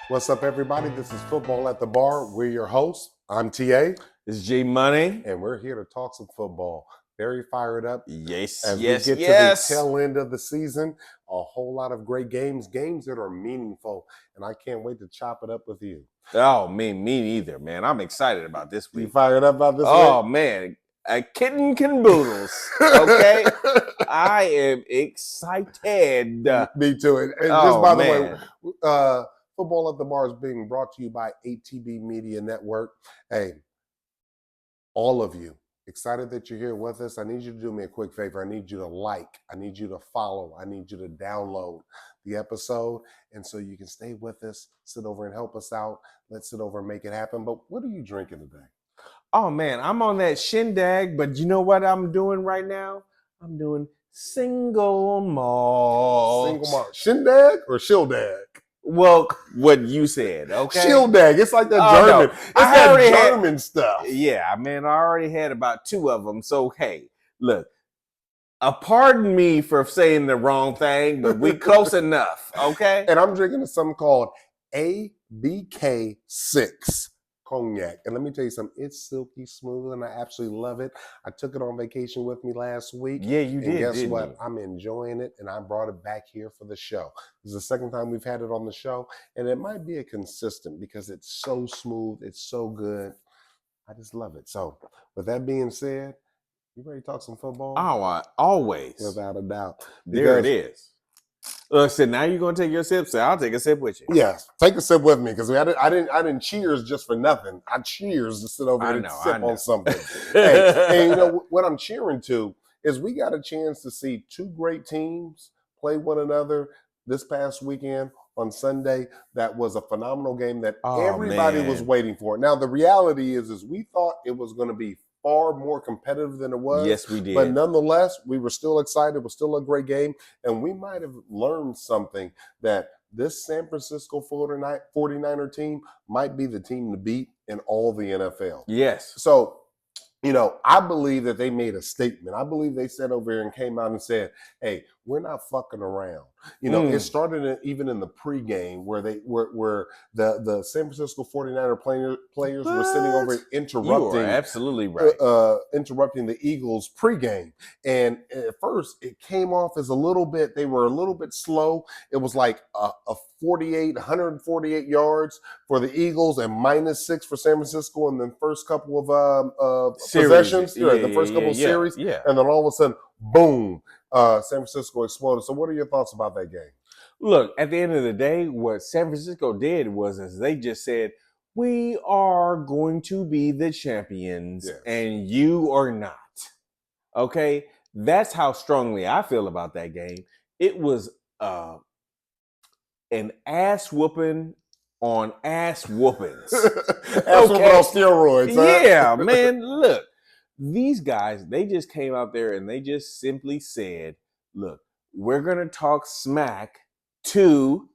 What's up, everybody? This is Football at the Bar. We're your hosts. I'm TA, It's G Money. and we're here to talk some football. Very fired up Yes, as we yes, get yes. to the tail end of the season. A whole lot of great games that are meaningful, and I can't wait to chop it up with you. Oh, me neither, man. I'm excited about this week. You fired up about this Oh, week? man. Kitten caboodles. Okay? I am excited. Me too. And just by the way, Football at the Bar is being brought to you by ATB Media Network. Hey, all of you, excited that you're here with us. I need you to do me a quick favor. I need you to like, I need you to follow, I need you to download the episode. And so you can stay with us, sit over and help us out. Let's sit over and make it happen. But what are you drinking today? Oh, man. I'm on that shindig, but you know what I'm doing right now? I'm doing single malt. Single malt. Shindig or Shildag? Well, what you said, okay? Shildag. It's like that German. No. It's that German stuff. Yeah, man, I already had about 2 of them. So, hey, look, pardon me for saying the wrong thing, but we close enough, okay? And I'm drinking something called ABK6 cognac. And let me tell you something, it's silky smooth and I absolutely love it. I took it on vacation with me last week. Yeah, you did. And guess didn't what? you? I'm enjoying it and I brought it back here for the show. This is the second time we've had it on the show, and it might be a consistent because it's so smooth, it's so good. I just love it. So with that being said, you ready to talk some football? Oh, always. Without a doubt. There it is. So now you're gonna take your sip, so I'll take a sip with you. Yes, take a sip with me because I didn't cheers just for nothing. I cheers to sit over here and sip on something. Hey, and you know what I'm cheering to is we got a chance to see 2 great teams play one another this past weekend on Sunday. That was a phenomenal game that everybody was waiting for. Now the reality is we thought it was going to be far more competitive than it was. Yes, we did. But nonetheless, we were still excited. It was still a great game. And we might have learned something that this San Francisco 49er team might be the team to beat in all the NFL. Yes. So, you know, I believe that they made a statement. I believe they sat over here and came out and said, hey, we're not fucking around. You know, it started even in the pregame where the San Francisco 49er players were sitting over and interrupting. You are absolutely right. Interrupting the Eagles pregame. And at first it came off as they were a little bit slow. It was like a 148 yards for the Eagles and -6 for San Francisco in the first couple of possessions, the first couple of series. Yeah. And then all of a sudden, boom, San Francisco exploded. So what are your thoughts about that game? Look, at the end of the day, what San Francisco did was they just said, we are going to be the champions and you are not. Okay? That's how strongly I feel about that game. It was an ass whooping on ass whoopings. Ass whooping on steroids. Huh? Yeah, man. Look, these guys, they just came out there and they just simply said, look, we're going to talk smack to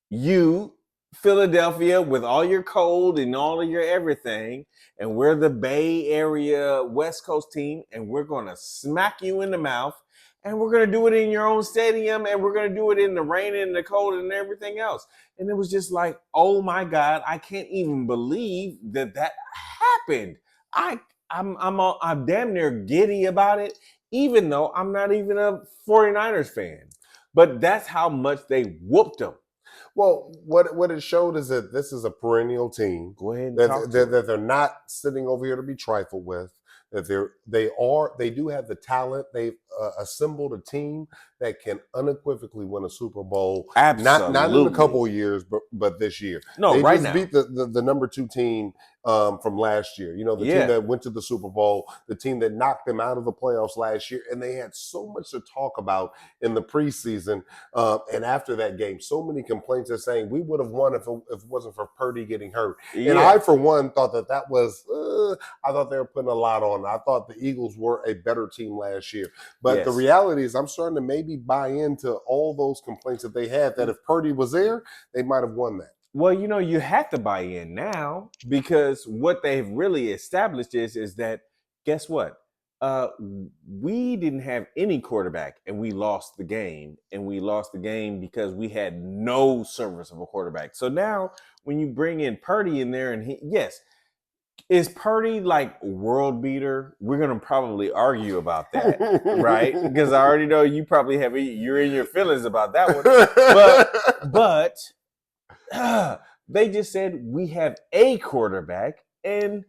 you, Philadelphia, with all your cold and all of your everything. And we're the Bay Area West Coast team. And we're going to smack you in the mouth. And we're going to do it in your own stadium. And we're going to do it in the rain and the cold and everything else. And it was just like, oh, my God, I can't even believe that happened. I'm damn near giddy about it, even though I'm not even a 49ers fan. But that's how much they whooped them. Well, what it showed is that this is a perennial team. Go ahead and that they're not sitting over here to be trifled with. That they do have the talent. They've assembled a team that can unequivocally win a Super Bowl. Absolutely. Not in a couple of years, but this year. No, they right just now. beat the number 2 team from last year. You know, the team that went to the Super Bowl, the team that knocked them out of the playoffs last year, and they had so much to talk about in the preseason. And after that game, so many complaints are saying we would have won if it wasn't for Purdy getting hurt. Yeah. And I, for one, thought that was. I thought they were putting a lot on. I thought the Eagles were a better team last year. But the reality is I'm starting to maybe buy into all those complaints that they had, that if Purdy was there, they might have won that. Well, you know, you have to buy in now because what they've really established is that, guess what? we didn't have any quarterback, and we lost the game. And we lost the game because we had no serviceable quarterback. So now, when you bring in Purdy in there, and is Purdy like world beater? We're gonna probably argue about that, right? Because I already know you're in your feelings about that one. But they just said we have a quarterback and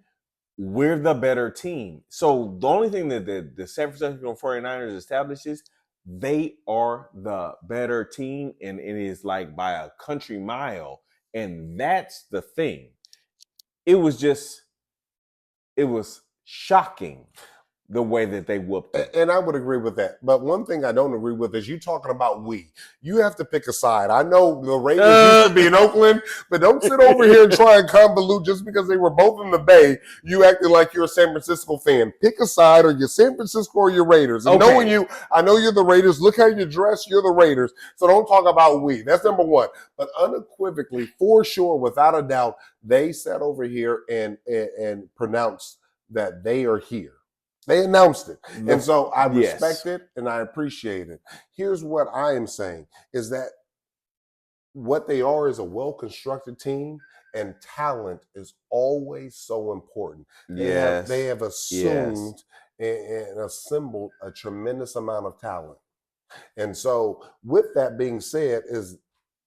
we're the better team. So the only thing that the San Francisco 49ers establishes, they are the better team, and it is like by a country mile. And that's the thing. It was shocking the way that they whooped them. And I would agree with that. But one thing I don't agree with is you talking about we. You have to pick a side. I know the Raiders used to be in Oakland, but don't sit over here and try and convolute just because they were both in the Bay. You acting like you're a San Francisco fan. Pick a side, or you're San Francisco or you're Raiders. And knowing you, I know you're the Raiders. Look how you dress. You're the Raiders. So don't talk about we. That's number one. But unequivocally, for sure, without a doubt, they sat over here and pronounced that they are here. They announced it. And so I respect it and I appreciate it. Here's what I am saying is that what they are is a well-constructed team, and talent is always so important. They have assumed and assembled a tremendous amount of talent. And so with that being said, is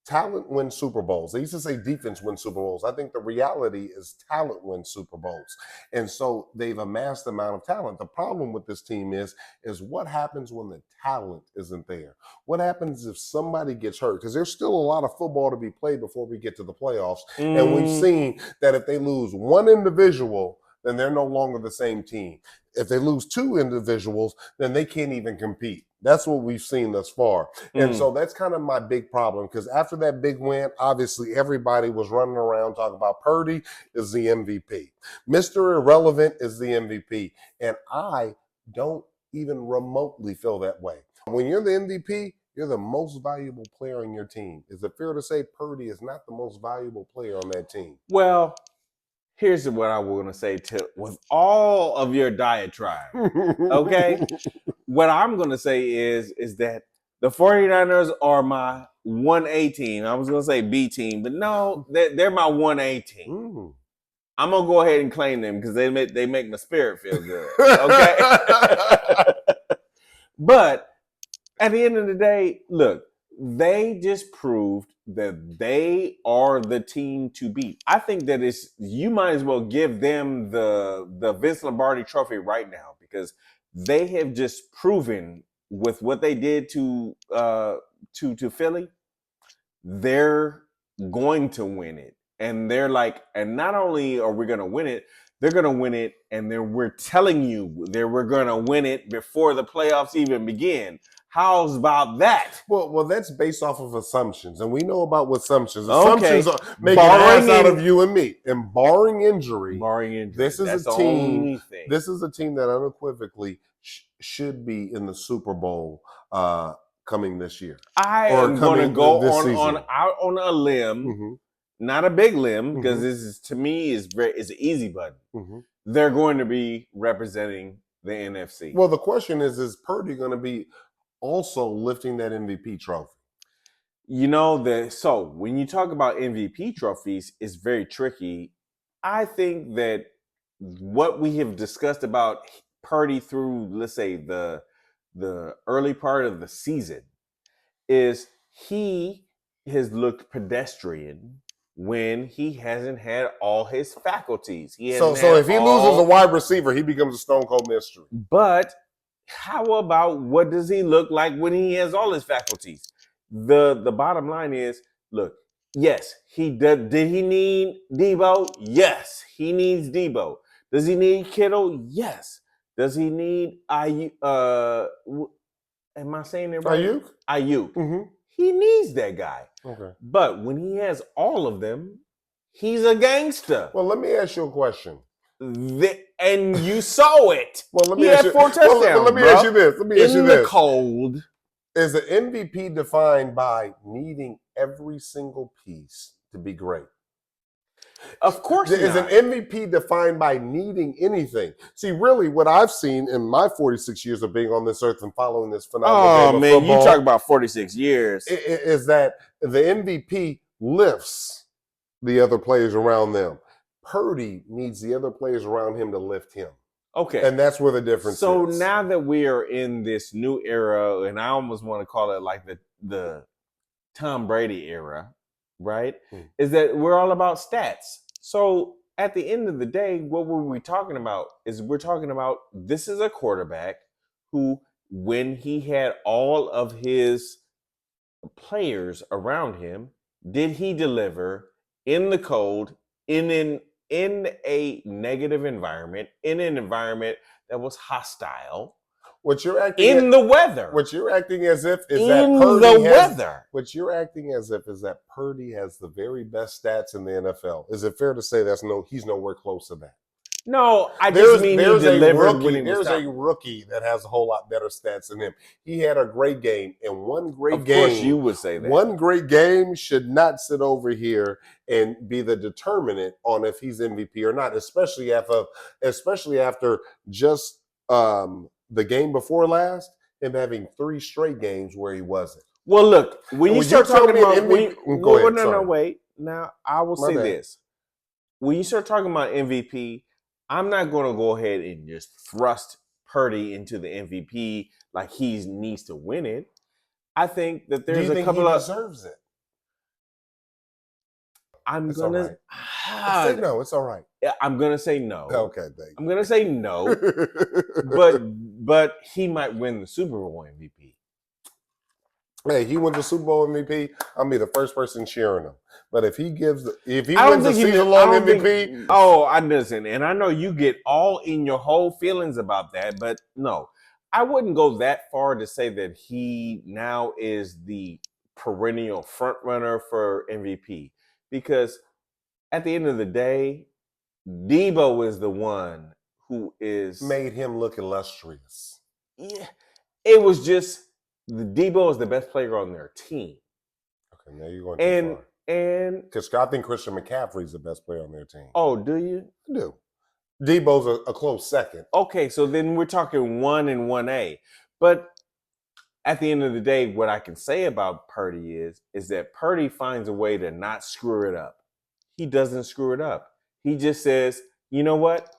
talent wins Super Bowls. They used to say defense wins Super Bowls. I think the reality is talent wins Super Bowls. And so they've amassed the amount of talent. The problem with this team is what happens when the talent isn't there? What happens if somebody gets hurt? Because there's still a lot of football to be played before we get to the playoffs. And we've seen that if they lose one individual, then they're no longer the same team. If they lose two individuals, then they can't even compete. That's what we've seen thus far. And so that's kind of my big problem, because after that big win, obviously everybody was running around talking about Purdy is the MVP. Mr. Irrelevant is the MVP. And I don't even remotely feel that way. When you're the MVP, you're the most valuable player on your team. Is it fair to say Purdy is not the most valuable player on that team? Well, here's what I want to say with all of your diatribe, okay? What I'm going to say is that the 49ers are my 1A team. I was going to say B team, but no, they're my 1A team. I'm going to go ahead and claim them because they make my spirit feel good, okay? But at the end of the day, look, they just proved that they are the team to beat. I think that you might as well give them the Vince Lombardi trophy right now, because they have just proven with what they did to Philly, they're going to win it. And they're like, and not only are we going to win it, they're going to win it, and we're telling you that we're going to win it before the playoffs even begin. How's about that? Well, that's based off of assumptions, and we know about what assumptions. Assumptions are making an ass out of you and me. And barring injury, this is a team. This is a team that unequivocally should be in the Super Bowl coming this year. I am going to go out on a limb, not a big limb, because this is, to me, is an easy button. They're going to be representing the NFC. Well, the question is Purdy going to be also lifting that MVP trophy? You know, so when you talk about MVP trophies, it's very tricky. I think that what we have discussed about Purdy through, let's say, the early part of the season is he has looked pedestrian when he hasn't had all his faculties. So if he loses a wide receiver, he becomes a stone cold mystery. But how about what does he look like when he has all his faculties? The bottom line is, look, yes, he did. Did he need Debo? Yes, he needs Debo. Does he need Kittle? Yes. Does he need Ayuk? Am I saying it right? Ayuk. He needs that guy. Okay. But when he has all of them, he's a gangster. Well, let me ask you a question. And you saw it. Well, let me ask you 4 touchdowns. Let me ask you this. In the cold. Is the MVP defined by needing every single piece to be great? Of course Is an not. MVP defined by needing anything? See, really, what I've seen in my 46 years of being on this earth and following this phenomenal Oh game of man, you talk football about 46 years. is that the MVP lifts the other players around them. Purdy needs the other players around him to lift him. Okay. And that's where the difference So is. now that we are in this new era, and I almost want to call it like the Tom Brady era, right? Is that we're all about stats. So at the end of the day, what were we talking about? Is we're talking about this is a quarterback who, when he had all of his players around him, did he deliver in the cold, in a negative environment, in an environment that was hostile? What you're acting in the weather. What you're acting as if is in that Purdy the has, weather. What you're acting as if is that Purdy has the very best stats in the NFL. Is it fair to say he's nowhere close to that? No, I just mean he delivered when he was There's a rookie that has a whole lot better stats than him. He had a great game, and one great game. Of course, you would say that. One great game should not sit over here and be the determinant on if he's MVP or not, especially after just the game before last, him having 3 straight games where he wasn't. Well, look, when you start talking about wait. Now, I will say this. When you start talking about MVP, I'm not going to go ahead and just thrust Purdy into the MVP like he needs to win it. I think that there's a couple of deserves it. I'm gonna say no. It's all right. I'm gonna say no. Okay, thank you. I'm gonna say no, but he might win the Super Bowl MVP. Hey, he wins the Super Bowl MVP, I'll be the first person cheering him. But if he wins the season-long MVP, I listen, and I know you get all in your whole feelings about that, but no, I wouldn't go that far to say that he now is the perennial front runner for MVP, because at the end of the day, Debo is the one who is made him look illustrious. Yeah, it was just the Debo is the best player on their team. Okay, now you're going too far. And because I think Christian McCaffrey is the best player on their team. Oh, do you? I do. Debo's a close second. Okay, so then we're talking 1 and 1A. But at the end of the day, what I can say about Purdy is that Purdy finds a way to not screw it up. He doesn't screw it up. He just says, you know what?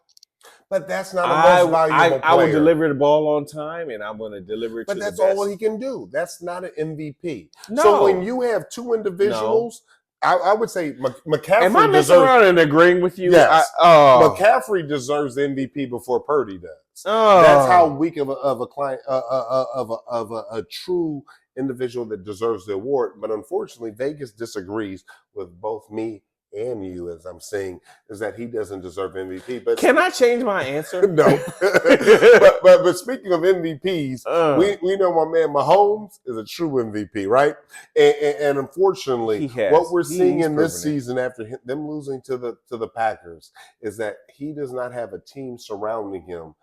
But that's not a most valuable player. I will deliver the ball on time, and I'm going to deliver it to the best. But that's all he can do. That's not an MVP. No. So when you have 2 individuals, I would say McCaffrey Am I messing around and agreeing with you? Yes. McCaffrey deserves the MVP before Purdy does. That's how weak of a client of a true individual that deserves the award. But unfortunately, Vegas disagrees with both me and you, as I'm saying, is that he doesn't deserve MVP. But can I change my answer? No. but speaking of MVPs, we know my man Mahomes is a true MVP, right? And unfortunately, what we're seeing in this season after them losing to the Packers is that he does not have a team surrounding him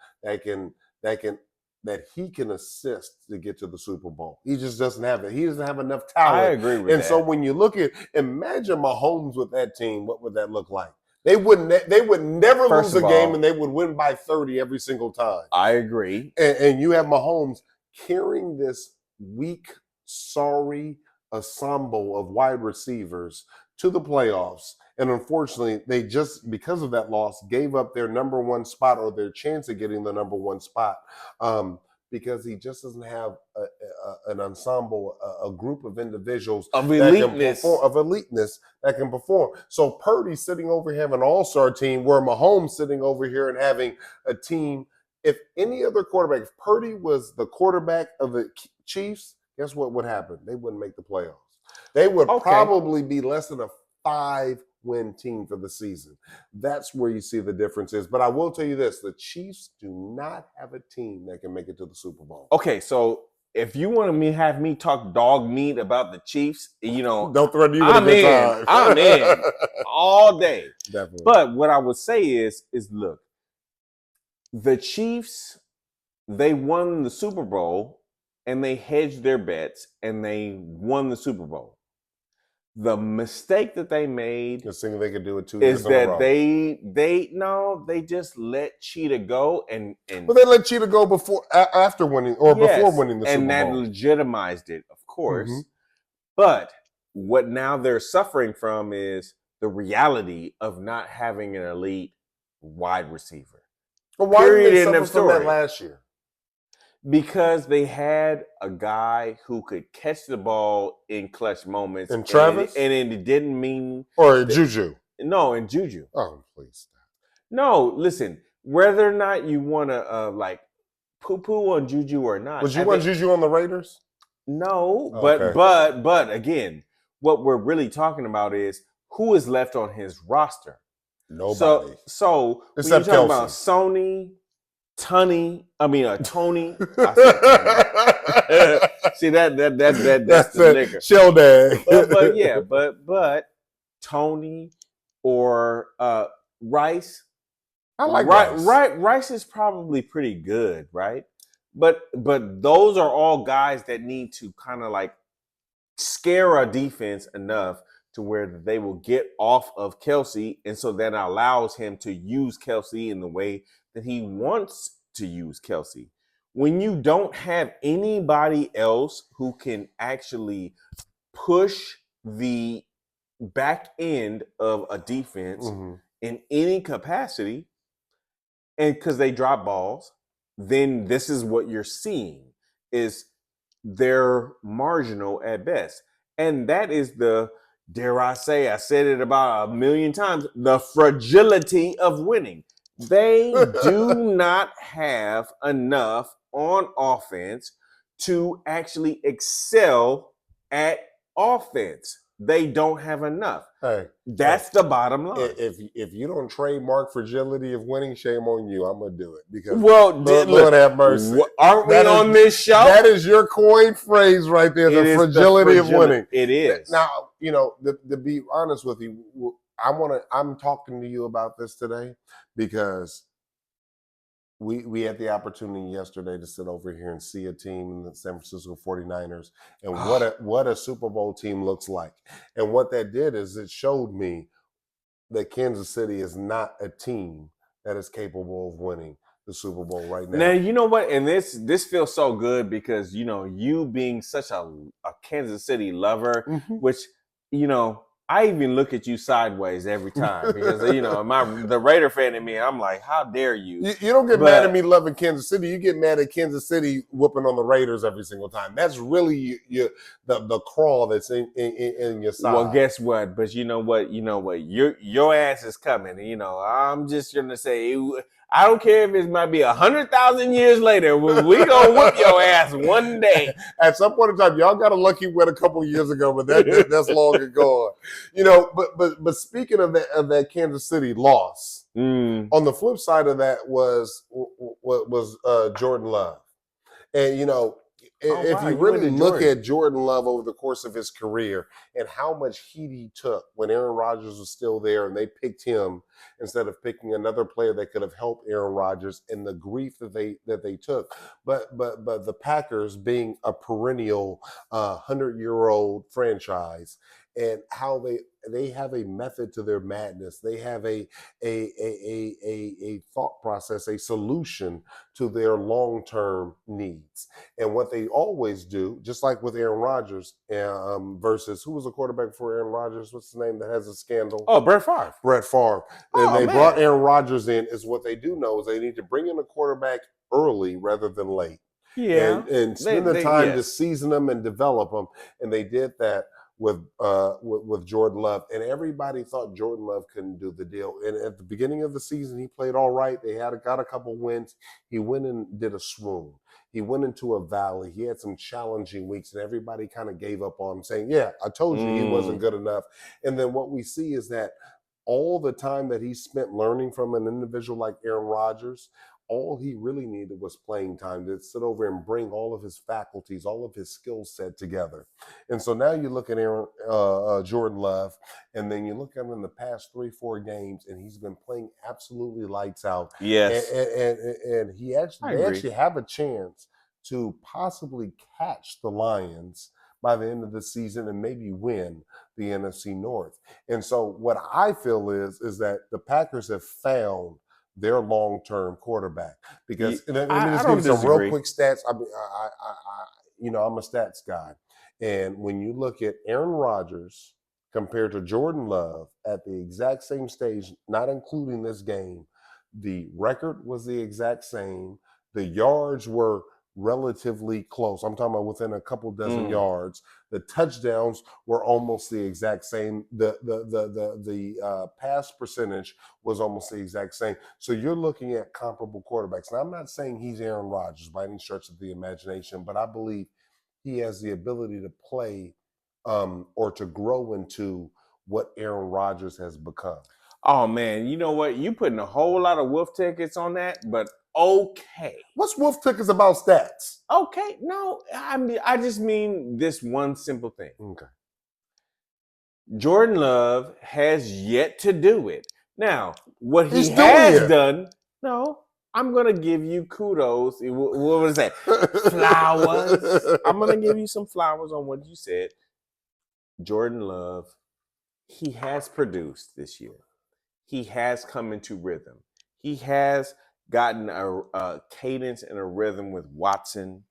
that he can assist to get to the Super Bowl. He just doesn't have it. He doesn't have enough talent. I agree with that. And so when you look at, imagine Mahomes with that team, what would that look like? They would never lose a game, and they would win by 30 every single time. I agree. And you have Mahomes carrying this weak, sorry ensemble of wide receivers to the playoffs. And unfortunately, they just, because of that loss, gave up their number 1 spot or their chance of getting the number 1 spot because he just doesn't have an ensemble, a group of individuals of eliteness that can perform. So Purdy's sitting over here having an all-star team, where Mahomes sitting over here and having a team. If any other quarterback, if Purdy was the quarterback of the Chiefs, guess what would happen? They wouldn't make the playoffs. They would probably be less than a 5-win team for the season. That's where you see the difference is. But I will tell you this, the Chiefs do not have a team that can make it to the Super Bowl. Okay, so if you want to have me talk dog meat about the Chiefs, don't threaten you with a good time. I'm in all day. Definitely. But what I would say is look, the Chiefs, they won the Super Bowl and they hedged their bets and they won the Super Bowl. The mistake that they made Just thinking they could do it 2 years is in a that row. they just let Cheetah go and Well, they let Cheetah go after winning or before winning the Super Bowl. And that legitimized it, of course. Mm-hmm. But what now they're suffering from is the reality of not having an elite wide receiver. But why did they suffer from that last year? Because they had a guy who could catch the ball in clutch moments. And Travis? And it didn't mean... Or Juju? No, in Juju. Oh, please. No, listen. Whether or not you want to poo-poo on Juju or not. Would you want Juju on the Raiders? No, but again, what we're really talking about is who is left on his roster. Nobody. So except when you're talking Kelsey. about Tony. See that's the liquor. Shell dag. but Tony or Rice. I like Rice. Rice is probably pretty good, right? But those are all guys that need to kind of like scare a defense enough to where they will get off of Kelsey, and so that allows him to use Kelsey in the way that he wants to use Kelsey. When you don't have anybody else who can actually push the back end of a defense in any capacity, and because they drop balls, then this is what you're seeing is they're marginal at best. And that is the, dare I say, I said it about 1 million times, the fragility of winning. They do not have enough on offense to actually excel at offense. They don't have enough. That's the bottom line. If you don't trademark fragility of winning, shame on you. I'm gonna do it because Lord have mercy. Aren't we on this show? That is your coined phrase right there. The fragility of winning. It is. Now, to be honest with you, I'm talking to you about this today because we had the opportunity yesterday to sit over here and see a team in the San Francisco 49ers and what a Super Bowl team looks like. And what that did is it showed me that Kansas City is not a team that is capable of winning the Super Bowl right now. Now, you know what? And this feels so good because, you being such a Kansas City lover, which, I even look at you sideways every time because, the Raider fan in me, I'm like, how dare you? You don't get mad at me loving Kansas City. You get mad at Kansas City whooping on the Raiders every single time. That's really the crawl that's in your side. Well, guess what? But you know what? Your ass is coming. I'm just going to say, I don't care if it might be 100,000 years later. We gonna whip your ass one day. At some point in time, y'all got a lucky win a couple of years ago, but that's long ago. But speaking of that Kansas City loss, on the flip side of that was Jordan Love, and if you really look at Jordan Love over the course of his career and how much heat he took when Aaron Rodgers was still there and they picked him instead of picking another player that could have helped Aaron Rodgers, and the grief that they took. But the Packers being a perennial 100-year-old franchise, and how they have a method to their madness. They have a thought process, a solution to their long-term needs. And what they always do, just like with Aaron Rodgers versus, who was the quarterback for Aaron Rodgers? What's his name that has a scandal? Oh, Brett Favre. Brett Favre. And they brought Aaron Rodgers in, is what they do know is they need to bring in a quarterback early rather than late. Yeah. And spend the time to season them and develop them. And they did that with Jordan Love, and everybody thought Jordan Love couldn't do the deal. And at the beginning of the season, he played all right. They got a couple wins. He went and did a swoon. He went into a valley. He had some challenging weeks, and everybody kind of gave up on him, saying, "Yeah, I told you he wasn't good enough." And then what we see is that all the time that he spent learning from an individual like Aaron Rodgers, all he really needed was playing time to sit over and bring all of his faculties, all of his skill set together. And so now you look at Jordan Love, and then you look at him in the past 3-4 games, and he's been playing absolutely lights out. Yes. And they actually have a chance to possibly catch the Lions by the end of the season and maybe win the NFC North. And so what I feel is that the Packers have found their long-term quarterback. Because let me just give you some real quick stats. I'm a stats guy. And when you look at Aaron Rodgers compared to Jordan Love at the exact same stage, not including this game, the record was the exact same. The yards were relatively close. I'm talking about within a couple dozen yards. The touchdowns were almost the exact same. The pass percentage was almost the exact same. So you're looking at comparable quarterbacks. Now, I'm not saying he's Aaron Rodgers by any stretch of the imagination, but I believe he has the ability to play or to grow into what Aaron Rodgers has become. Oh, man, you know what? You're putting a whole lot of wolf tickets on that, but okay. What's wolf tickets about stats? Okay, no, I just mean this one simple thing. Okay. Jordan Love has yet to do it. Now, what he has done, no, I'm going to give you kudos. What was that? Flowers. I'm going to give you some flowers on what you said. Jordan Love, he has produced this year. He has come into rhythm. He has gotten a cadence and a rhythm with Watson,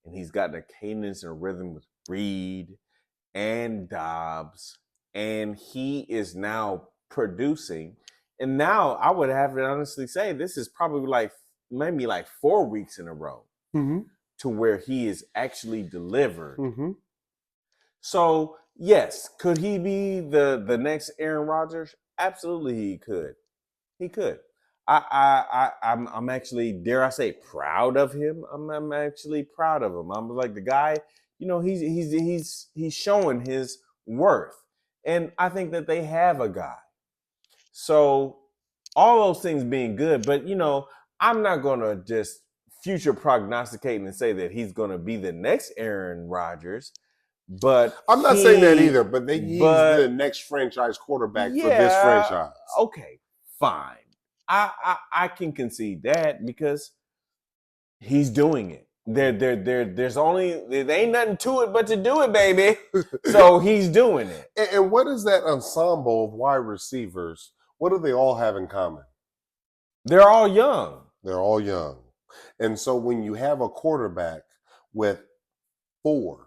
and he's gotten a cadence and a rhythm with Reed and Dobbs, and he is now producing. And now I would have to honestly say this is probably maybe 4 weeks in a row to where he is actually delivered. So yes, could he be the next Aaron Rodgers? Absolutely, he could. He could. I'm actually, dare I say, proud of him. I'm actually proud of him. I'm like the guy. You know, he's showing his worth, and I think that they have a guy. So all those things being good, but I'm not gonna just future prognosticate and say that he's gonna be the next Aaron Rodgers. But I'm not saying that either. But he's the next franchise quarterback for this franchise. Okay, fine. I can concede that because he's doing it. There ain't nothing to it but to do it, baby. So he's doing it. And what is that ensemble of wide receivers? What do they all have in common? They're all young. They're all young. And so when you have a quarterback with 4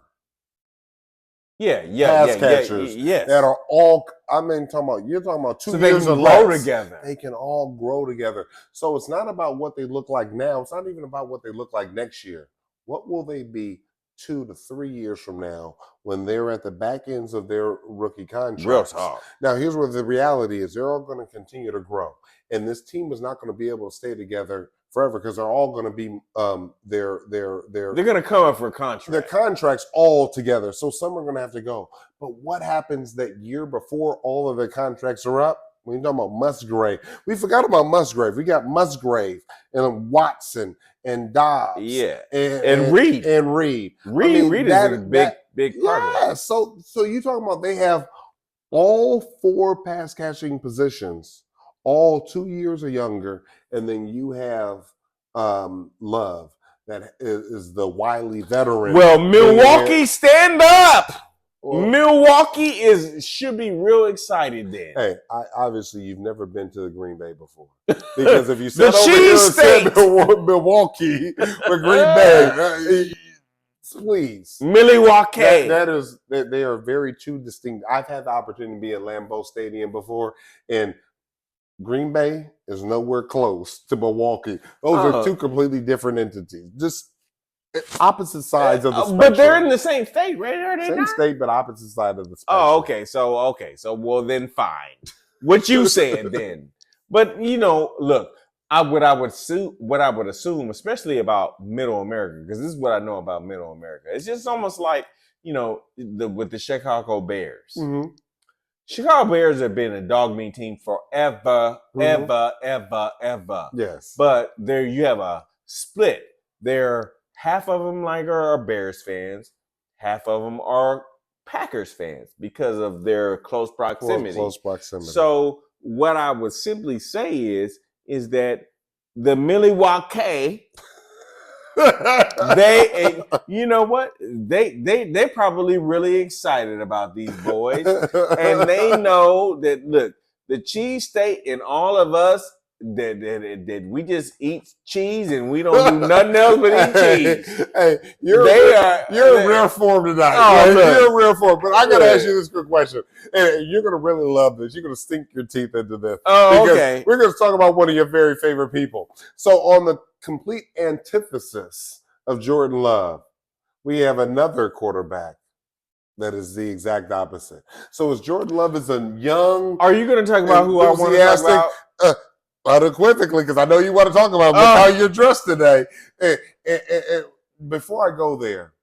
pass catchers that are all, you're talking about 2 years or less. Grow together. They can all grow together. So it's not about what they look like now. It's not even about what they look like next year. What will they be 2 to 3 years from now when they're at the back ends of their rookie contracts? Real talk. Now, here's where the reality is. They're all going to continue to grow. And this team is not going to be able to stay together forever because they're all going to be they're going to come up for contracts. Their contracts all together. So some are going to have to go. But what happens that year before all of their contracts are up? When you're talking about Musgrave, we forgot about Musgrave. We got Musgrave and Watson and Dobbs. Yeah. And Reed. And Reed. Reed is a big part of it. Yeah. So you're talking about they have all 4 pass catching positions, all 2 years or younger, and then you have Love that is the wily veteran. Well, Milwaukee, stand up. Well, Milwaukee should be real excited then. Hey, obviously you've never been to the Green Bay before, because if you said Milwaukee with Green Bay, please, Milwaukee. They are very two distinct. I've had the opportunity to be at Lambeau Stadium before, and Green Bay is nowhere close to Milwaukee. Those are 2 completely different entities. Just opposite sides of the spectrum. But they're in the same state, right? Are they same state, but opposite side of the spectrum. Oh, okay. So well then fine. What you said then. But look, what I would assume, especially about Middle America, because this is what I know about Middle America. It's just almost like, with the Chicago Bears. Mm-hmm. Chicago Bears have been a dog meat team forever, ever. Yes. But there you have a split. They're half of them are Bears fans, half of them are Packers fans because of their close proximity. So what I would simply say is that the Milwaukee You know what? They probably really excited about these boys, and they know that look, the cheese state in all of us that we just eat cheese and we don't do nothing else but eat cheese. Hey, you're in rare form tonight. Oh, you're in rare form. But I gotta ask you this quick question, and you're gonna really love this. You're gonna sink your teeth into this. Oh, okay. We're gonna talk about one of your very favorite people. So on the complete antithesis of Jordan Love, we have another quarterback that is the exact opposite. So as Jordan Love is a young, are you going to talk about who I want to talk about? Unequivocally, because I know you want to talk about how you're dressed today. And before I go there,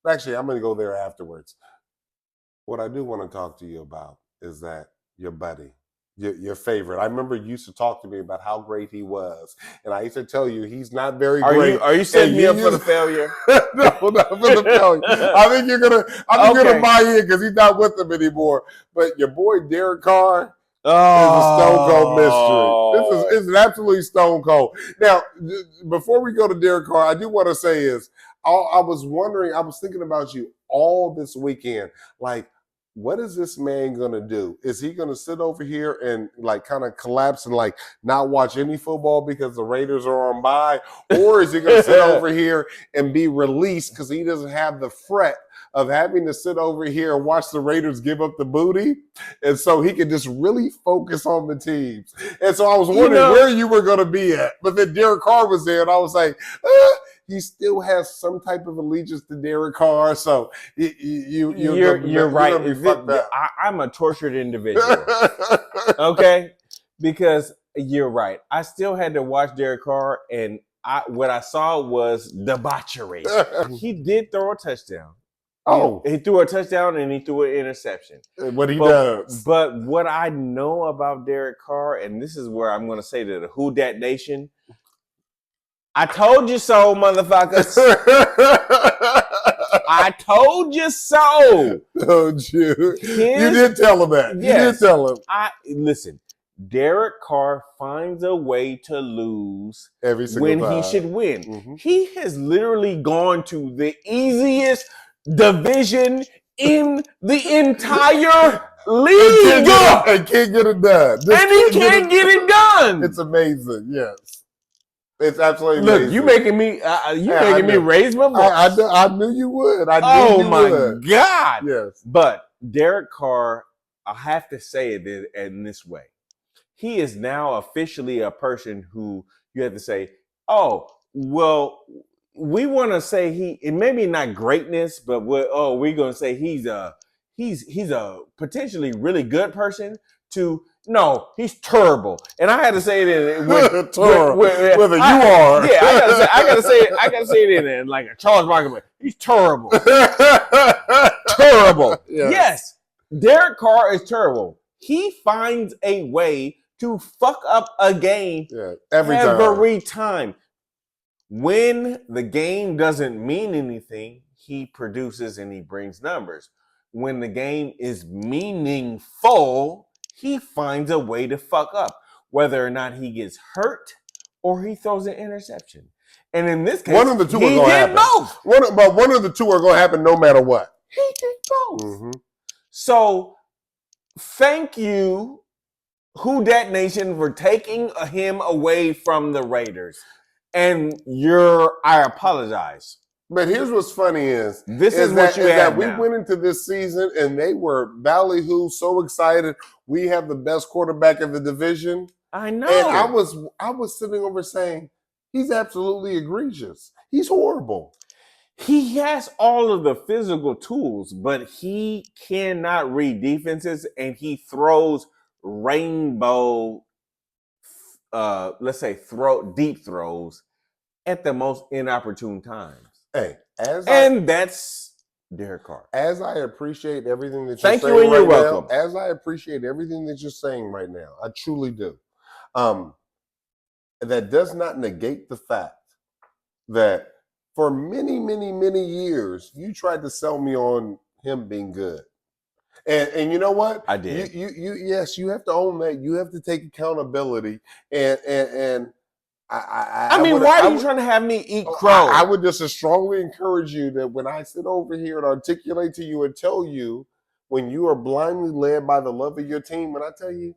actually, I'm going to go there afterwards. What I do want to talk to you about is that your buddy, your favorite. I remember you used to talk to me about how great he was, and I used to tell you he's not very great. Are you setting me up for the failure? No, not for the failure. I think you're gonna buy in because he's not with them anymore. But your boy Derek Carr is a stone cold mystery. This is an absolutely stone cold. Now, before we go to Derek Carr, I do want to say is I was wondering, I was thinking about you all this weekend, like. What is this man going to do? Is he going to sit over here and like kind of collapse and like not watch any football because the Raiders are on bye? Or is he going to sit over here and be released because he doesn't have the fret of having to sit over here and watch the Raiders give up the booty? And so he can just really focus on the teams. And so I was wondering where you were going to be at. But then Derek Carr was there and I was like, he still has some type of allegiance to Derek Carr, so you're right. I'm a tortured individual, okay? Because you're right. I still had to watch Derek Carr, and what I saw was debauchery. He did throw a touchdown. Oh, he threw a touchdown and he threw an interception. What he does. But what I know about Derek Carr, and this is where I'm going to say to the Who Dat Nation. I told you so, motherfuckers. I told you so. Told you. You did tell him that. Yes, you did tell him. Listen, Derek Carr finds a way to lose every single time he should win. Mm-hmm. He has literally gone to the easiest division in the entire league. And can't get it done. And he can't get it done. It's amazing, yes. It's absolutely amazing. Look, you making me raise my voice. I knew you would. My God. Yes. But Derek Carr, I have to say it in this way. He is now officially a person who you have to say, oh, well, we want to say maybe not greatness, but we're going to say he's a potentially really good person to. No, he's terrible, and I had to say it with terrible. Whether you are, yeah, I gotta say it in like a Charles Barkley. He's terrible, terrible. Yes, Derek Carr is terrible. He finds a way to fuck up a game every time. When the game doesn't mean anything, he produces and he brings numbers. When the game is meaningful, he finds a way to fuck up, whether or not he gets hurt or he throws an interception. And in this case, one of the two are going to happen. Both. One of the two are going to happen no matter what. He did both. Mm-hmm. So, thank you, Who Dat Nation, for taking him away from the Raiders. And I apologize. But here's what's funny is that we went into this season and they were ballyhoo so excited. We have the best quarterback in the division. I know. And I was sitting over saying, he's absolutely egregious. He's horrible. He has all of the physical tools, but he cannot read defenses and he throws rainbow, let's say deep throws at the most inopportune times. Hey, that's Derek Carr. As I appreciate everything that you're saying right now, as I appreciate everything that you're saying right now, I truly do. That does not negate the fact that for many, many, many years, you tried to sell me on him being good. And you know what? I did. Yes, you have to own that. You have to take accountability. And I mean, why are you trying to have me eat crow? I would just strongly encourage you that when I sit over here and articulate to you and tell you when you are blindly led by the love of your team, when I tell you,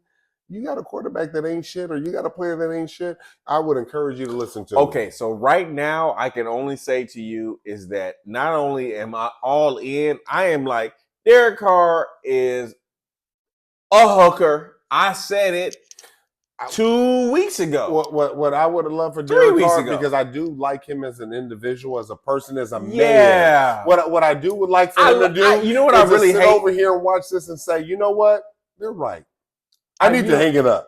you got a quarterback that ain't shit or you got a player that ain't shit, I would encourage you to listen to Okay, so right now I can only say to you is that not only am I all in, I am like, Derek Carr is a hooker. I said it 2 weeks ago. What I would have loved for 3 Derek weeks Carr, ago. because I do like him as an individual, as a person, as a man. Yeah. What I do would like for him to do you know what I is really to sit hate? over here and watch this and say, you know what? They're right. I need to hang it up.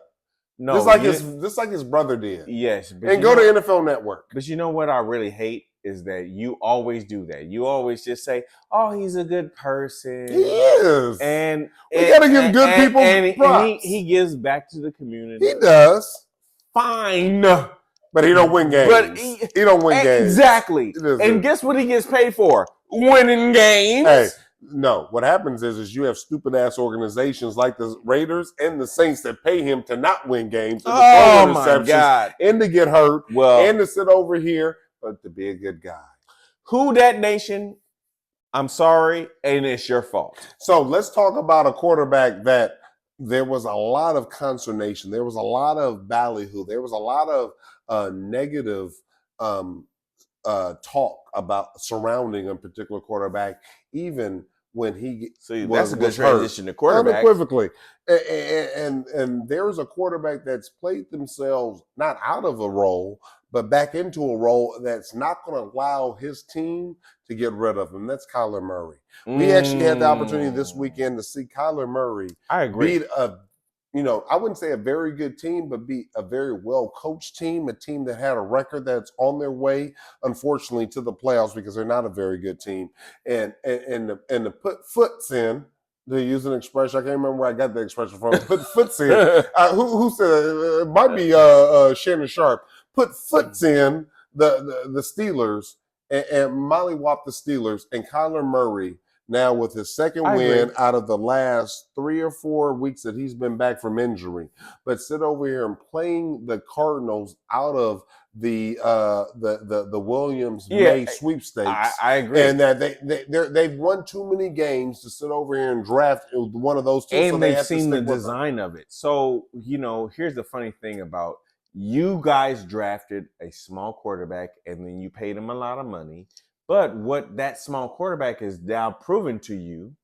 No, just like his brother did. Yes, and go to NFL Network. But you know what I really hate is that you always do that. You always just say, "Oh, he's a good person." He is, and we got to give good people props. He gives back to the community. He does. Fine, but he don't win games. But he don't win games. Exactly. And guess what he gets paid for? Winning games. Hey. No, what happens is you have stupid ass organizations like the Raiders and the Saints that pay him to not win games, and to throw interceptions, and to get hurt, and to sit over here, but to be a good guy. Who that nation? I'm sorry, and it's your fault. So let's talk about a quarterback that there was a lot of consternation, there was a lot of ballyhoo, there was a lot of negative talk about surrounding a particular quarterback, even when he that's a good transition to quarterback. Unequivocally. And there's a quarterback that's played themselves not out of a role, but back into a role that's not going to allow his team to get rid of him. That's Kyler Murray. We actually had the opportunity this weekend to see Kyler Murray beat I wouldn't say a very good team, but be a very well-coached team, a team that had a record that's on their way, unfortunately, to the playoffs because they're not a very good team. And to put foots in, to use an expression, I can't remember where I got the expression from, put foots in. Who said it? It might be Shannon Sharp. Put foots in the Steelers and mollywop the Steelers, and Kyler Murray now with his second win out of the last 3 or 4 weeks that he's been back from injury, but sit over here and playing the Cardinals out of the Williams May sweepstakes. I agree, and that they've won too many games to sit over here and draft one of those two. And so they've seen the design of it. So here's the funny thing about you guys drafted a small quarterback and then you paid him a lot of money. But what that small quarterback is now proven to you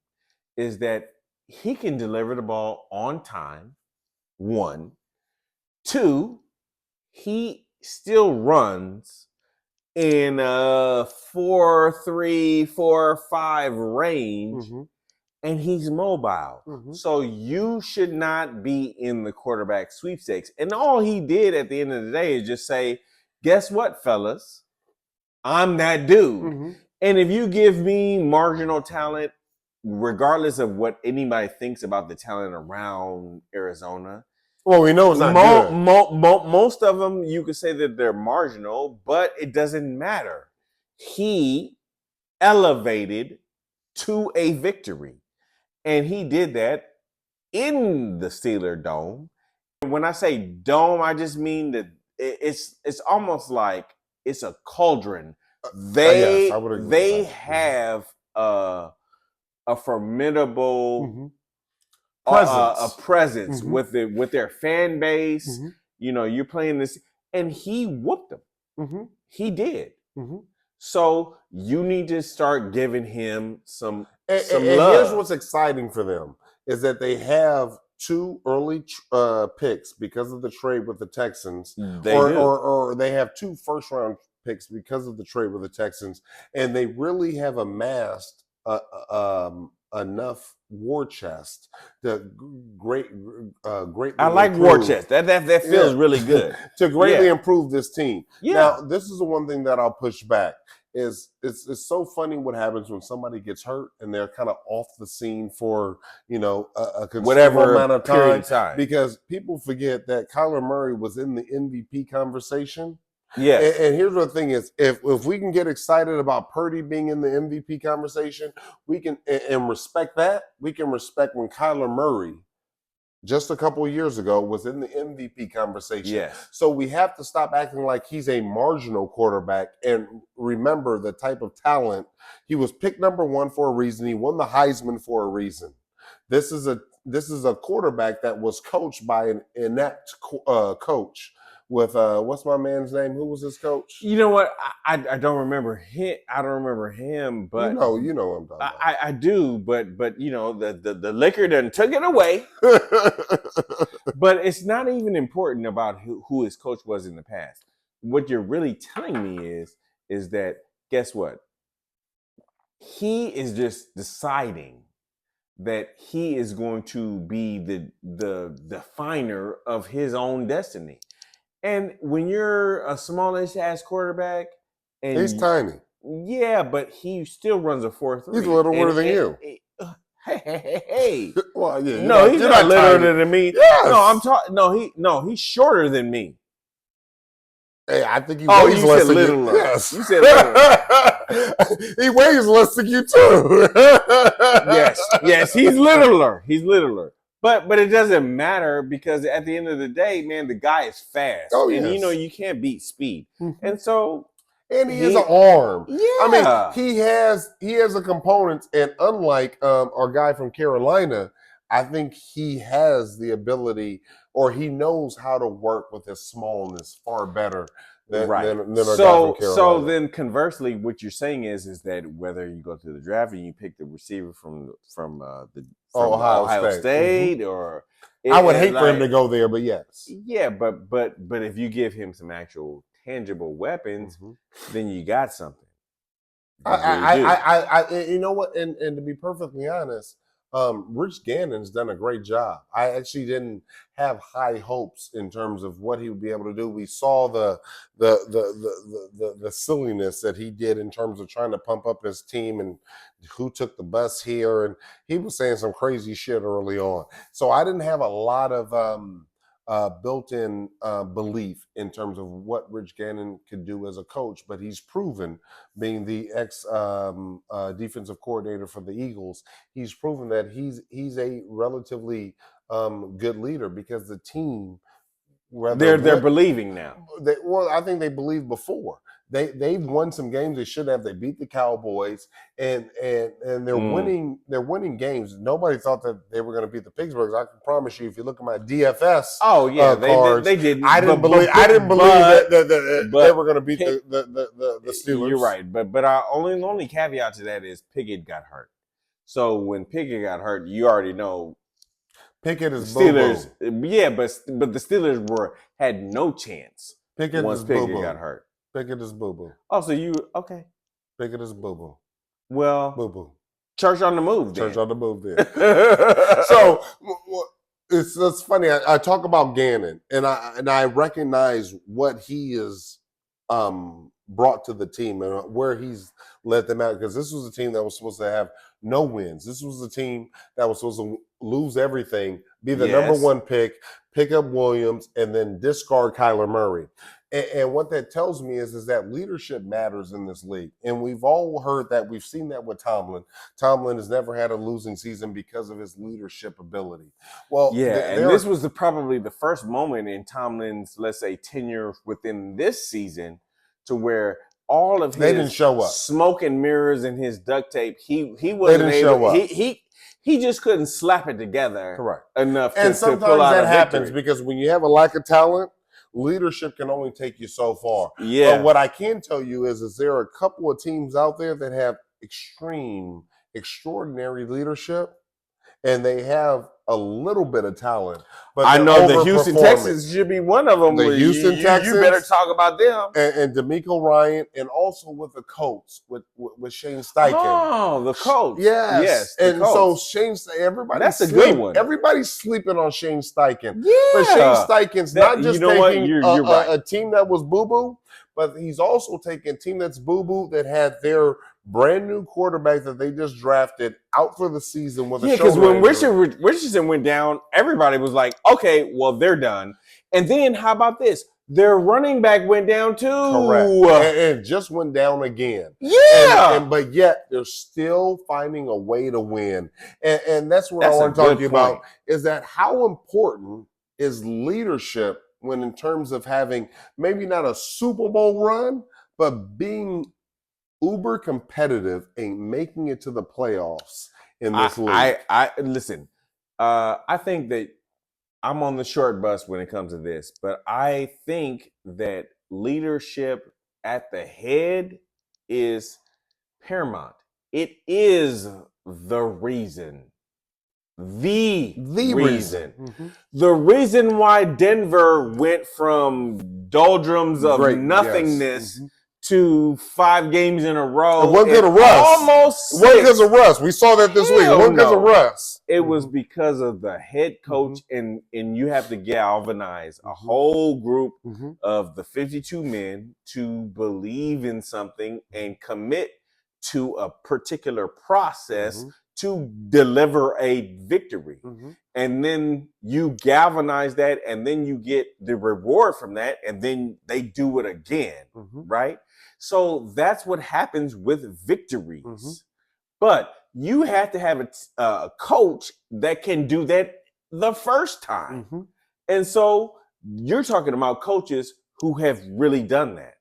is that he can deliver the ball on time, 1. 2, he still runs in a 4.3, 4.5 range, and he's mobile. So you should not be in the quarterback sweepstakes. And all he did at the end of the day is just say, guess what, fellas? I'm that dude. And if you give me marginal talent, regardless of what anybody thinks about the talent around Arizona, well, we know it's not good. Most of them, you could say that they're marginal, but it doesn't matter. He elevated to a victory. And he did that in the Steeler Dome. When I say dome, I just mean that it's almost like it's a cauldron. They have a formidable presence with their fan base. You're playing this, and he whooped them. He did. So you need to start giving him some love. And here's what's exciting for them is that they have 2 early picks because of the trade with the Texans, or they have 2 first-round picks because of the trade with the Texans, and they really have amassed enough war chest to greatly. I like war chest. That feels really good to greatly improve this team. Now, this is the one thing that I'll push back. Is it's so funny what happens when somebody gets hurt and they're kind of off the scene for a considerable amount of time, because people forget that Kyler Murray was in the MVP conversation. Yes. And here's what the thing is: if we can get excited about Purdy being in the MVP conversation, we can and respect that. We can respect when Kyler Murray just a couple of years ago, was in the MVP conversation. Yes. So we have to stop acting like he's a marginal quarterback and remember the type of talent. He was picked number 1 for a reason. He won the Heisman for a reason. This is a quarterback that was coached by an inept coach with what's my man's name? Who was his coach? You know what? I don't remember him. I don't remember him, but you know what I'm talking about. I do, but you know the liquor done took it away. But it's not even important about who his coach was in the past. What you're really telling me is that guess what? He is just deciding that he is going to be the definer of his own destiny. And when you're a smallish ass quarterback, and he's tiny. Yeah, but he still runs a 4.3. He's a little littler than you. Hey. Well, yeah. No, he's not littler than me. Yes. No, I'm talking. He's shorter than me. Hey, I think he weighs less than you. Yes. You said littler. He weighs less than you too. Yes, he's littler. He's littler. But it doesn't matter because at the end of the day, man, the guy is fast. Oh, yes. And you can't beat speed. Mm-hmm. And so he has an arm. Yeah. I mean, he has a component, and unlike our guy from Carolina, I think he has the ability, or he knows how to work with his smallness far better than our guy from Carolina. So then conversely, what you're saying is that whether you go to the draft and you pick the receiver from Ohio State mm-hmm. or I would hate for him to go there, but yes. Yeah, but if you give him some actual tangible weapons, mm-hmm. then you got something. You know what? And to be perfectly honest, Rich Gannon's done a great job. I actually didn't have high hopes in terms of what he would be able to do. We saw the silliness that he did in terms of trying to pump up his team and who took the bus here, and he was saying some crazy shit early on. So I didn't have a lot of built-in belief in terms of what Rich Gannon could do as a coach, but he's proven, being the defensive coordinator for the Eagles, he's proven that he's a relatively good leader because the team, they're believing now. I think they believed before. They've won some games they shouldn't have. They beat the Cowboys and they're winning. They're winning games. Nobody thought that they were going to beat the Pittsburghs. I can promise you, if you look at my DFS, cards, they did. I didn't believe that they were going to beat the Steelers. You're right, but our only caveat to that is Pickett got hurt. So when Pickett got hurt, you already know. Pickett is Steelers. Boo-boo. Yeah, but the Steelers had no chance once Pickett got hurt. Pickett is boo-boo. Oh, so you okay? Pickett is boo-boo. Well, boo-boo. Church on the move. Then. Church on the move. Then. So it's funny. I talk about Gannon, and I recognize what he is brought to the team and where he's led them out, because this was a team that was supposed to have no wins. This was a team that was supposed to lose everything, be the number 1 pick up Williams, and then discard Kyler Murray. And what that tells me is that leadership matters in this league. And we've all heard that. We've seen that with Tomlin. Tomlin has never had a losing season because of his leadership ability. Well, and this was probably the first moment in Tomlin's, let's say, tenure within this season to where all of his didn't show up. Smoke and mirrors and his duct tape, he wasn't able. He just couldn't slap it together enough to pull out that happens because when you have a lack of talent, leadership can only take you so far. Yeah. But what I can tell you is there are a couple of teams out there that have extraordinary leadership, and they have a little bit of talent. But I know the Houston Texans should be one of them. The Houston Texans. You better talk about them. And DeMeco Ryan, and also with the Colts, with Shane Steichen. Oh, the Colts. Yes. And so Shane, that's a good one. Everybody's sleeping on Shane Steichen. Yeah. But Shane Steichen's not just taking you're right. a team that was boo-boo, but he's also taking a team that's boo-boo that had their brand new quarterback that they just drafted out for the season with a shoulder injury. Because when Richardson went down, everybody was like, okay, well, they're done. And then how about this? Their running back went down too. Correct. And just went down again. Yeah. But yet they're still finding a way to win. And that's what I That's a want to talk good to you point. about, is that how important is leadership when in terms of having maybe not a Super Bowl run, but being uber competitive and making it to the playoffs in this league. I listen. I think that I'm on the short bus when it comes to this, but I think that leadership at the head is paramount. It is the reason. The reason. Mm-hmm. The reason why Denver went from doldrums of nothingness to 5 games in a row. It wasn't because of Russ. Almost 6. It wasn't because of Russ. We saw that this week. It wasn't because of Russ. It was because of the head coach, and you have to galvanize a whole group of the 52 men to believe in something and commit to a particular process to deliver a victory. And then you galvanize that, and then you get the reward from that, and then they do it again, right? So that's what happens with victories. But you have to have a coach that can do that the first time. And so you're talking about coaches who have really done that.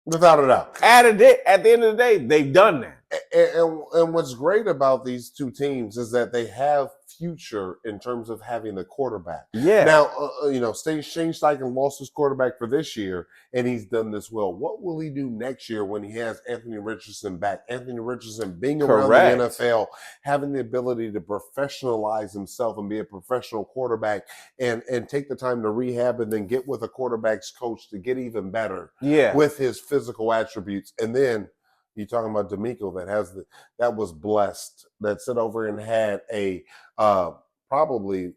Without a doubt. At the end of the day, they've done that. And what's great about these two teams is that they have future in terms of having the quarterback. Yeah. Now, Shane Steichen lost his quarterback for this year, and he's done this well. What will he do next year when he has Anthony Richardson back? Anthony Richardson being around the NFL, having the ability to professionalize himself and be a professional quarterback, and take the time to rehab and then get with a quarterback's coach to get even better with his physical attributes. And then you're talking about D'Amico that was blessed, that sit over and had a probably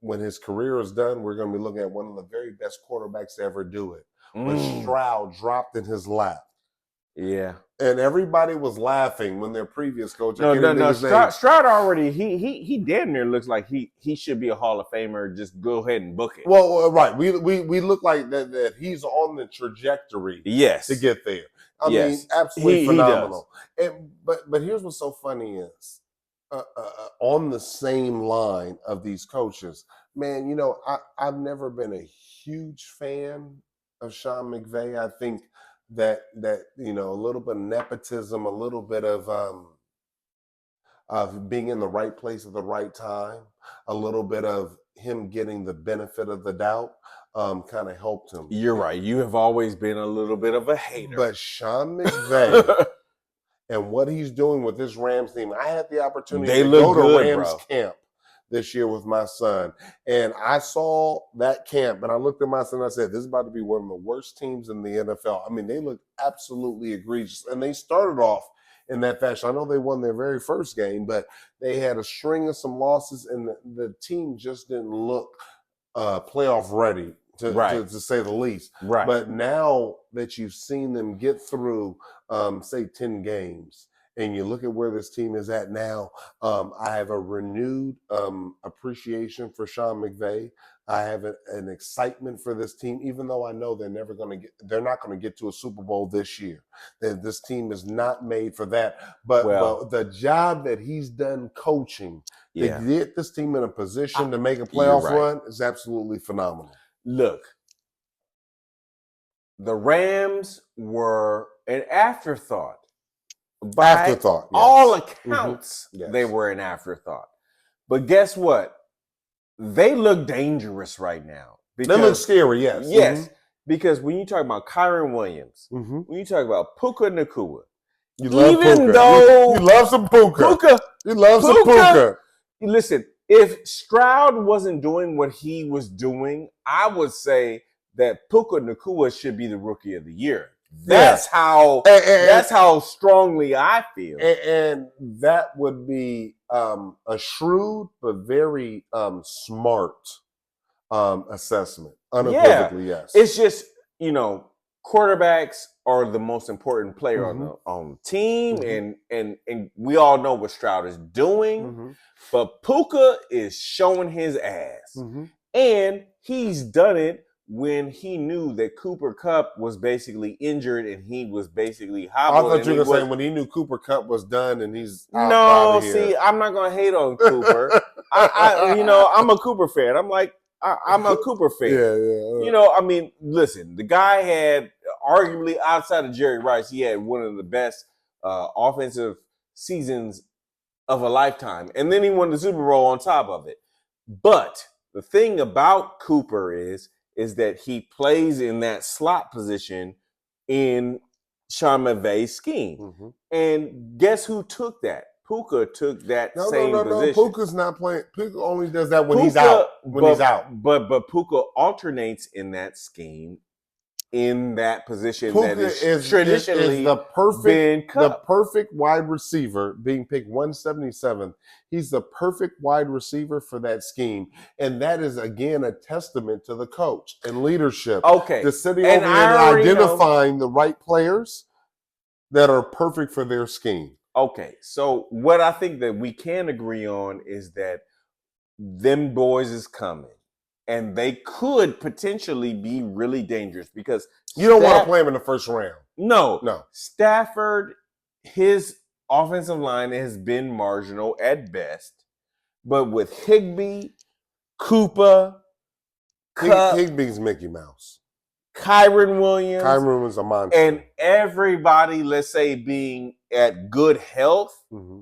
when his career is done, we're going to be looking at one of the very best quarterbacks to ever do it. But Stroud dropped in his lap. Yeah. And everybody was laughing when their previous coach. No. Stroud already, he damn near looks like he should be a Hall of Famer. Just go ahead and book it. Well, right. We look like that he's on the trajectory to get there. I mean, absolutely phenomenal. But here's what's so funny is, on the same line of these coaches, man, I've never been a huge fan of Sean McVay. I think that a little bit of nepotism, a little bit of being in the right place at the right time, a little bit of him getting the benefit of the doubt kind of helped him. You're right. You have always been a little bit of a hater. But Sean McVay and what he's doing with this Rams team, I had the opportunity to go to Rams camp this year with my son. And I saw that camp, and I looked at my son and I said, this is about to be one of the worst teams in the NFL. I mean, they look absolutely egregious. And they started off in that fashion. I know they won their very first game, but they had a string of some losses, and the team just didn't look playoff ready, to say the least. Right. But now that you've seen them get through, say, 10 games, and you look at where this team is at now, I have a renewed appreciation for Sean McVay. I have an excitement for this team, even though I know they're not going to get to a Super Bowl this year. This team is not made for that. But the job that he's done coaching to get this team in a position to make a playoff run is absolutely phenomenal. Look, the Rams were an afterthought. By all accounts, they were an afterthought. But guess what? They look dangerous right now. They look scary, yes. Yes, because when you talk about Kyron Williams, when you talk about Puka Nacua, you love some Puka. You love some Puka. Listen, if Stroud wasn't doing what he was doing, I would say that Puka Nacua should be the Rookie of the Year. That's how strongly I feel. And that would be a shrewd but very smart assessment. Unequivocally, yes. It's just, quarterbacks are the most important player on the team, and we all know what Stroud is doing. But Puka is showing his ass. And he's done it when he knew that Cooper Kupp was basically injured and he was basically I hobbled. thought you were going to say when he knew Cooper Kupp was done and he's out No, of here. see, I'm not going to hate on Cooper. I'm a Cooper fan. I'm a Cooper fan. Yeah. I mean, listen, the guy had arguably outside of Jerry Rice, he had one of the best offensive seasons of a lifetime. And then he won the Super Bowl on top of it. But the thing about Cooper is that he plays in that slot position in Sean McVay's scheme. Mm-hmm. And guess who took that? Puka took that same position. No. Puka's not playing. Puka only does that when he's out. He's out. But Puka alternates in that scheme in that position Puka that is traditionally the perfect wide receiver, being picked 177th. He's the perfect wide receiver for that scheme, and that is again a testament to the coach and leadership. Okay, the sitting over and identifying the right players that are perfect for their scheme. Okay, so what I think that we can agree on is that them boys is coming. And they could potentially be really dangerous because you don't want to play him in the first round. No. Stafford, his offensive line has been marginal at best. But with Higbee, Cooper, Higbee's Mickey Mouse. Kyren Williams a monster. And everybody, let's say, being at good health. Mm-hmm.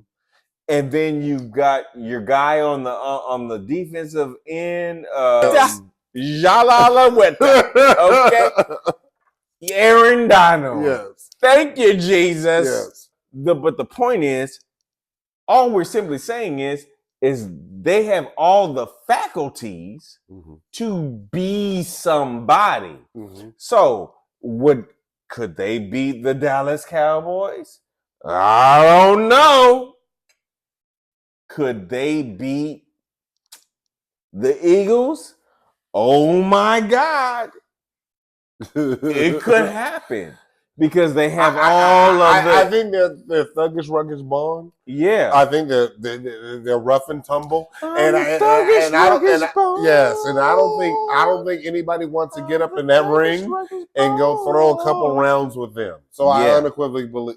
And then you've got your guy on the defensive end, Jalalaweta, okay? Aaron Donald. Yes. Thank you, Jesus. Yes. But the point is, all we're simply saying is they have all the faculties to be somebody. Mm-hmm. So could they beat the Dallas Cowboys? I don't know. Could they beat the Eagles? Oh my God. It could happen because they have I think they're thuggish, ruggish bond. Yeah. I think they're rough and tumble. And I don't think anybody wants to get up in that ring and go throw a couple rounds with them. So I unequivocally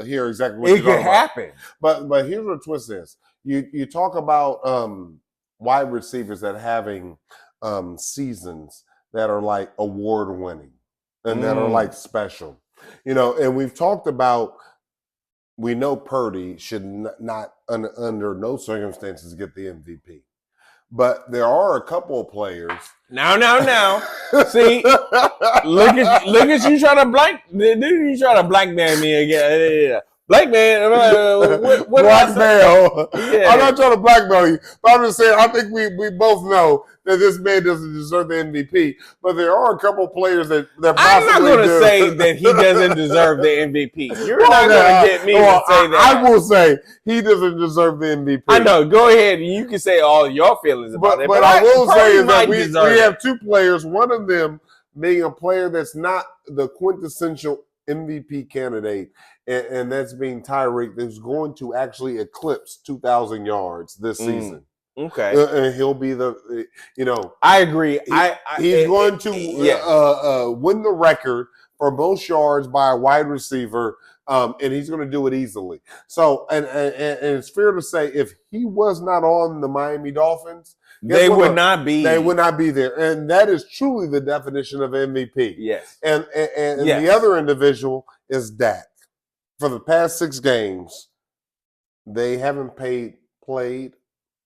hear exactly what you're talking about. It could happen. But here's what the twist is. You talk about wide receivers that having seasons that are like award winning and that are like special, and we've talked about, we know Purdy should not under no circumstances get the MVP, but there are a couple of players. Now. See, look at you trying to blackmail me again. Yeah. Black man, blackmail. Yeah. I'm not trying to blackmail you, but I'm just saying I think we both know that this man doesn't deserve the MVP. But there are a couple players that possibly I'm not going to say that he doesn't deserve the MVP. You're not going to get me to say that. I will say he doesn't deserve the MVP. I know. Go ahead. You can say all your feelings about it. But I will say is that we have two players. One of them being a player that's not the quintessential MVP candidate, and that's being Tyreek, that's going to actually eclipse 2,000 yards this season. Okay. And he'll be I agree. He's going to win the record for most yards by a wide receiver, and he's going to do it easily. So, and it's fair to say if he was not on the Miami Dolphins, they would not be there. And that is truly the definition of MVP. Yes. And the other individual is Dak. For the past 6 games, they haven't played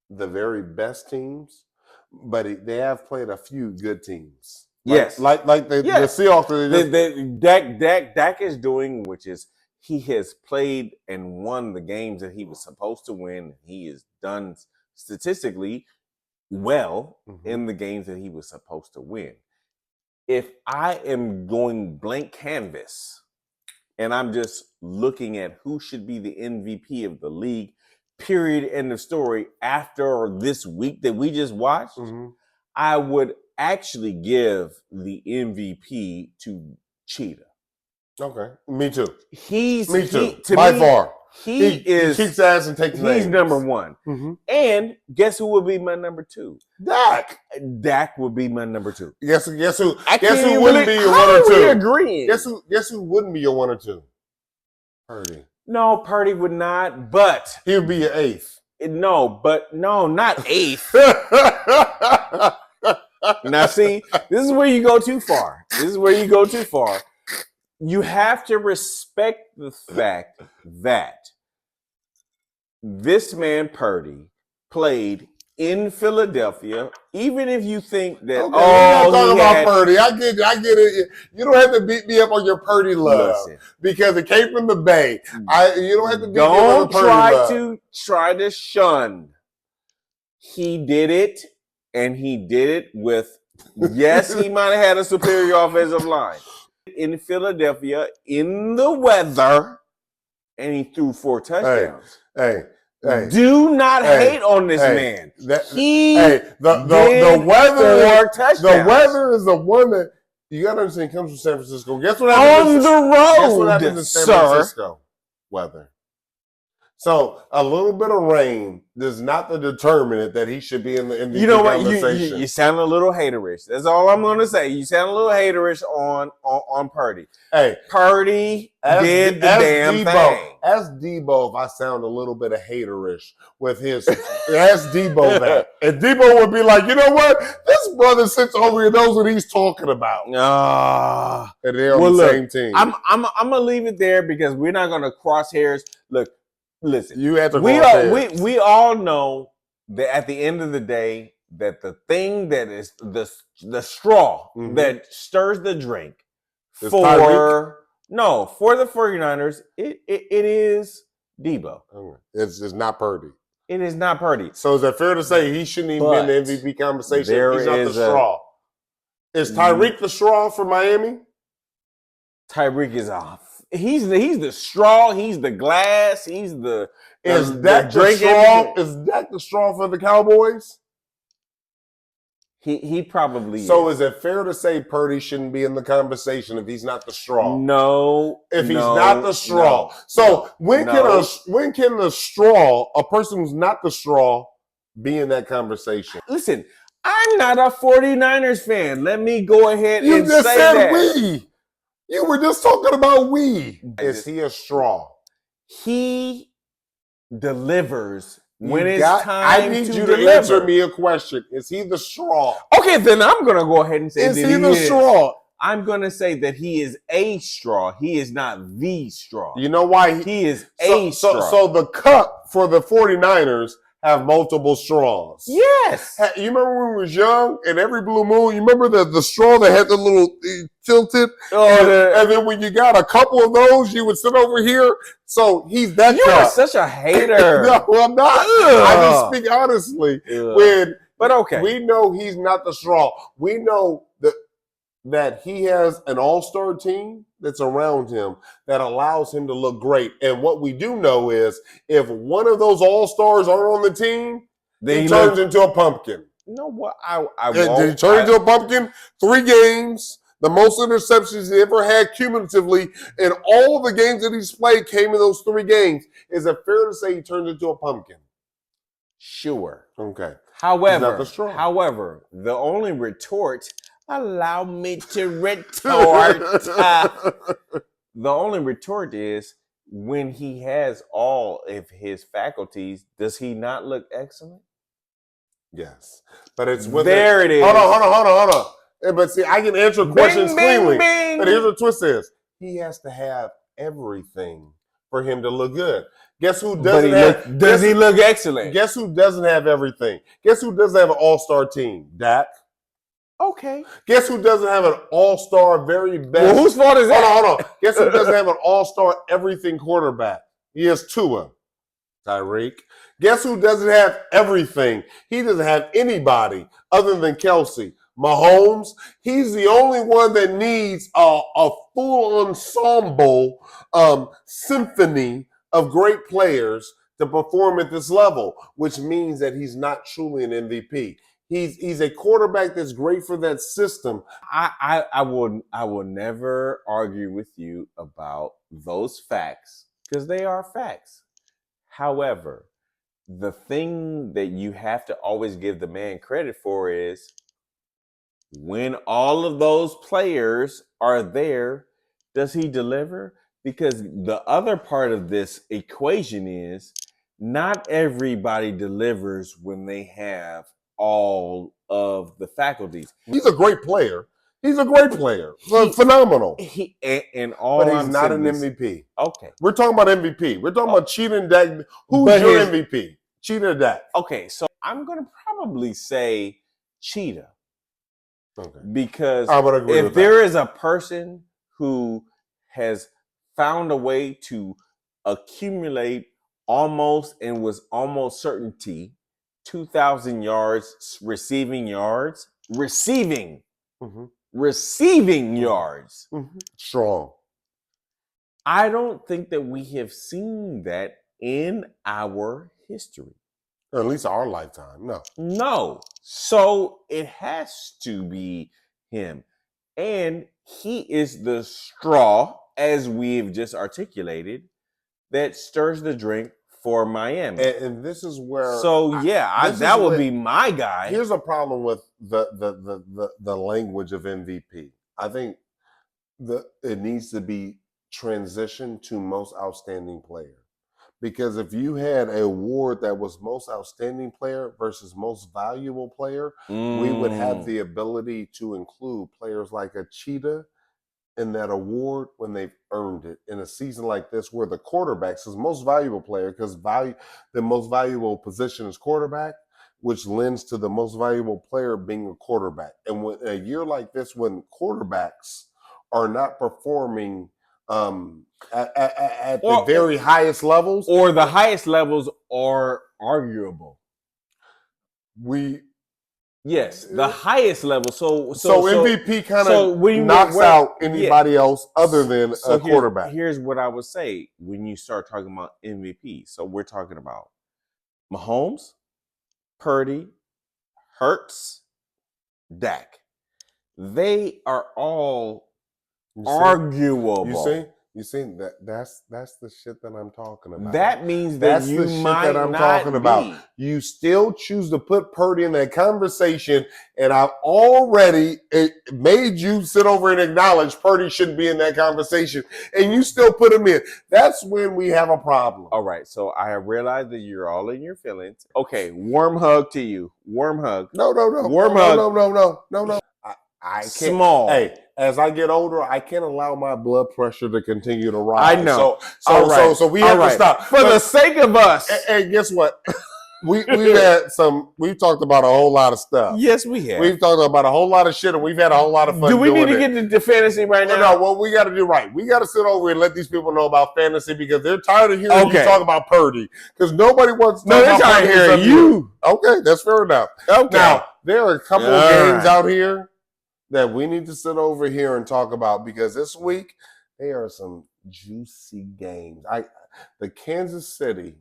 the very best teams, but they have played a few good teams. Yes. Like the Seahawks. Dak is doing, which is he has played and won the games that he was supposed to win. He has done statistically well in the games that he was supposed to win. If I am going blank canvas and I'm just looking at who should be the MVP of the league, period, end of story, after this week that we just watched, I would actually give the MVP to Cheetah. Okay. Me too. He's by far. He kicks ass and takes names. He's number one. Mm-hmm. And guess who would be my number two? Dak. Dak would be my number two. Guess who wouldn't be your one or two? We agreeing? Guess who wouldn't be your one or two? Purdy. No, Purdy would not, but he would be your eighth. No, not eighth. Now, see, this is where you go too far. You have to respect the fact that this man, Purdy, played in Philadelphia, even if you think that, okay, we're not talking about Purdy. I get it. You don't have to beat me up on your Purdy love. Listen, because it came from the Bay. You don't have to beat me up on the Purdy love. Don't try to shun. He did it, and he did it with, yes, he might have had a superior offensive line. In Philadelphia, in the weather, and he threw 4 touchdowns. Hey. Do not hate on this man. The weather is the one that you got to understand comes from San Francisco. Guess what happens on the road? Guess what happens in San Francisco? Weather. So a little bit of rain does not the determinant that he should be in the MVP You know what? conversation. You sound a little haterish. That's all I'm going to say. You sound a little haterish on Purdy. Hey, Purdy did the damn thing. Ask Debo if I sound a little bit of haterish with his. Ask Debo that, and Debo would be like, you know what? This brother sits over here knows what he's talking about. And they're on the same team. I'm gonna leave it there because we're not gonna cross hairs. Look. Listen, you have to we all know that at the end of the day that the thing that is the straw that stirs the drink for the 49ers, it is Debo. It's not Purdy. It is not Purdy. So is it fair to say he shouldn't even be in the MVP conversation? He's not the straw. Is Tyreek the straw for Miami? Tyreek is off. He's the straw. He's the glass. He's the Is Dak the straw? Is Dak the straw for the Cowboys? He probably So is it fair to say Purdy shouldn't be in the conversation if he's not the straw? No. If he's not the straw. When can the straw, a person who's not the straw, be in that conversation? Listen, I'm not a 49ers fan. Let me go ahead and say that. You just said we. You were just talking about we. Is he a straw? He delivers when it's time to I need you to answer me a question. Is he the straw? Okay, then I'm going to go ahead and say is he the straw? I'm going to say that he is a straw. He is not the straw. You know why? He is a straw. So the cup for the 49ers have multiple straws. Yes. You remember when we was young and every blue moon, you remember the straw that had the little tilted? And then when you got a couple of those, you would sit over here. So he's that You cup. are such a hater. No, I'm not. I just speak honestly. But okay. We know he's not the straw. We know that he has an all-star team that's around him that allows him to look great. And what we do know is if one of those all-stars are on the team, he turns into a pumpkin. You know what? I won't. Did he turn into a pumpkin? 3 games, the most interceptions he ever had cumulatively, and all the games that he's played came in those 3 games. Is it fair to say he turns into a pumpkin? Sure. Okay. However, the only retort... Allow me to retort. The only retort is when he has all of his faculties, does he not look excellent? Yes. But it's with it is. Hold on. But see, I can answer questions cleanly. But here's what the twist is. He has to have everything for him to look good. Guess who doesn't have... Does he look excellent? Guess who doesn't have everything? Guess who doesn't have an all-star team? Dak. Okay. Guess who doesn't have an all-star very best... Well, whose fault is that? Hold on. Guess who doesn't have an all-star everything quarterback? He has Tua. Tyreek. Guess who doesn't have everything? He doesn't have anybody other than Kelsey. Mahomes. He's the only one that needs a full ensemble symphony of great players to perform at this level, which means that he's not truly an MVP. He's a quarterback that's great for that system. I will never argue with you about those facts because they are facts. However, the thing that you have to always give the man credit for is when all of those players are there, does he deliver? Because the other part of this equation is not everybody delivers when they have all of the faculties. He's a great player. He's a great player. Phenomenal. But he's not an MVP. Okay. We're talking about MVP. We're talking about Cheetah and Dak. Who's your MVP? Cheetah or Dak? Okay, so I'm going to probably say Cheetah. Okay. Because I would agree if there is a person who has found a way to accumulate almost and with almost certainty 2,000 yards, receiving yards, strong. I don't think that we have seen that in our history. Or at least our lifetime. No. So it has to be him. And he is the straw, as we've just articulated, that stirs the drink for Miami. And this is where that would be my guy. Here's a problem with the language of MVP. I think it needs to be transitioned to most outstanding player. Because if you had an award that was most outstanding player versus most valuable player, we would have the ability to include players like a Cheetah in that award when they've earned it. In a season like this where the quarterbacks is most valuable player, because the most valuable position is quarterback, which lends to the most valuable player being a quarterback. And when a year like this, when quarterbacks are not performing at the very highest levels, or the highest levels are arguable. The highest level. So MVP kind of knocks out anybody else other than a quarterback. Here's what I would say when you start talking about MVP. So we're talking about Mahomes, Purdy, Hurts, Dak. They are all arguable. You see that's the shit that I'm talking about. That means that's the shit that I'm talking about. You still choose to put Purdy in that conversation, and I've already made you sit over and acknowledge Purdy shouldn't be in that conversation, and you still put him in. That's when we have a problem. All right, so I have realized that you're all in your feelings. Okay, warm hug to you. Warm hug. No. Warm hug. No. I can't. Small. Hey, as I get older, I can't allow my blood pressure to continue to rise. I know. So we have to stop. For the sake of us. And guess what? We've talked about a whole lot of stuff. Yes, we have. We've talked about a whole lot of shit, and we've had a whole lot of fun. Do we need to get into fantasy right now? No, what we got to do right. We got to sit over and let these people know about fantasy because they're tired of hearing you talk about Purdy. Because nobody wants to talk about Purdy. They're tired of hearing you. Okay, that's fair enough. Okay. Now, there are a couple of games out here that we need to sit over here and talk about because this week there are some juicy games. The Kansas City,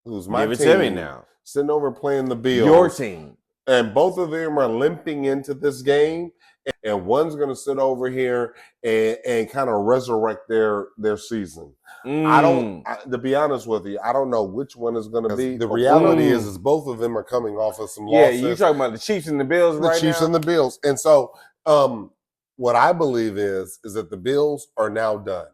who's my team, to me now, sitting over playing the Bills. Your team. And both of them are limping into this game, and one's going to sit over here and kind of resurrect their season. To be honest with you, I don't know which one is going to be. The reality is both of them are coming off of some losses. Yeah, you're talking about the Chiefs and the Bills right now? The Chiefs and the Bills. And so what I believe is that the Bills are now done.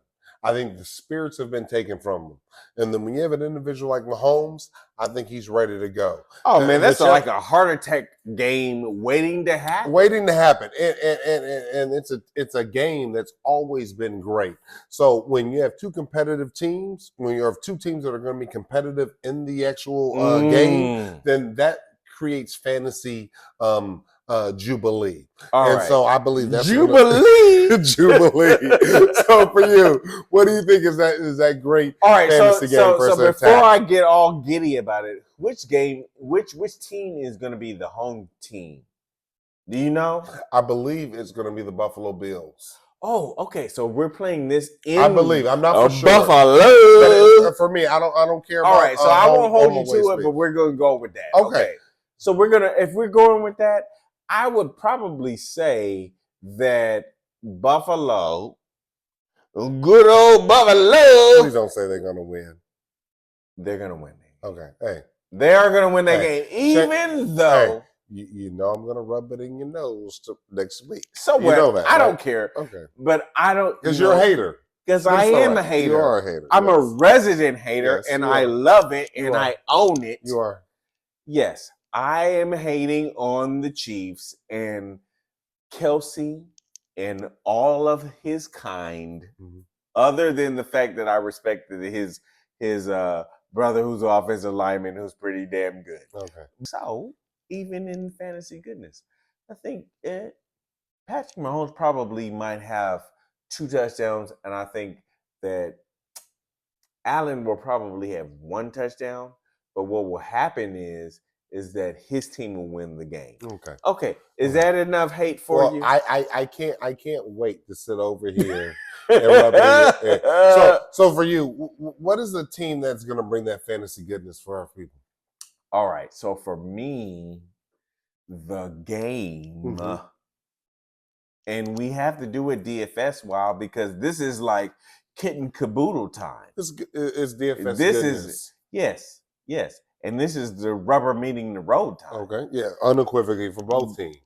I think the spirits have been taken from them. And then when you have an individual like Mahomes, I think he's ready to go. Oh, man, that's like a heart attack game waiting to happen. And it's a game that's always been great. So when you have two competitive teams, when you have two teams that are going to be competitive in the actual game, then that creates fantasy jubilee. So I believe that's Jubilee. So for you, what do you think is that great fantasy game for us to attack? Before I get all giddy about it, which team is going to be the home team? Do you know? I believe it's going to be the Buffalo Bills. Oh, okay. So we're playing this in I believe. I'm not for sure. Buffalo. But for me, I don't care about all right, so I won't hold you to it, but we're going to go with that. Okay. So if we're going with that, I would probably say that Buffalo, good old Buffalo. Please don't say they're going to win. they're going to win that game. Okay. Hey. They are going to win that game, even though. Hey, you know I'm going to rub it in your nose next week. So you know that, I right? don't care. Okay. But I don't. Because you're a hater. Because I am a hater. You are a hater. I'm a resident hater, and I love it, and I own it. You are. Yes, I am hating on the Chiefs and Kelsey and all of his kind, other than the fact that I respected his brother who's an offensive lineman who's pretty damn good. Okay. So, even in fantasy goodness, I think Patrick Mahomes probably might have 2 touchdowns, and I think that Allen will probably have 1 touchdown. But what will happen is that his team will win the game. Okay. Is that enough hate for you? I can't wait to sit over here and rub it in your So for you, what is the team that's going to bring that fantasy goodness for our people? All right. So for me, the game, and we have to do it DFS while because this is like kit and caboodle time. It's DFS goodness. Yes. And this is the rubber meeting the road time. Okay, yeah, unequivocally for both teams.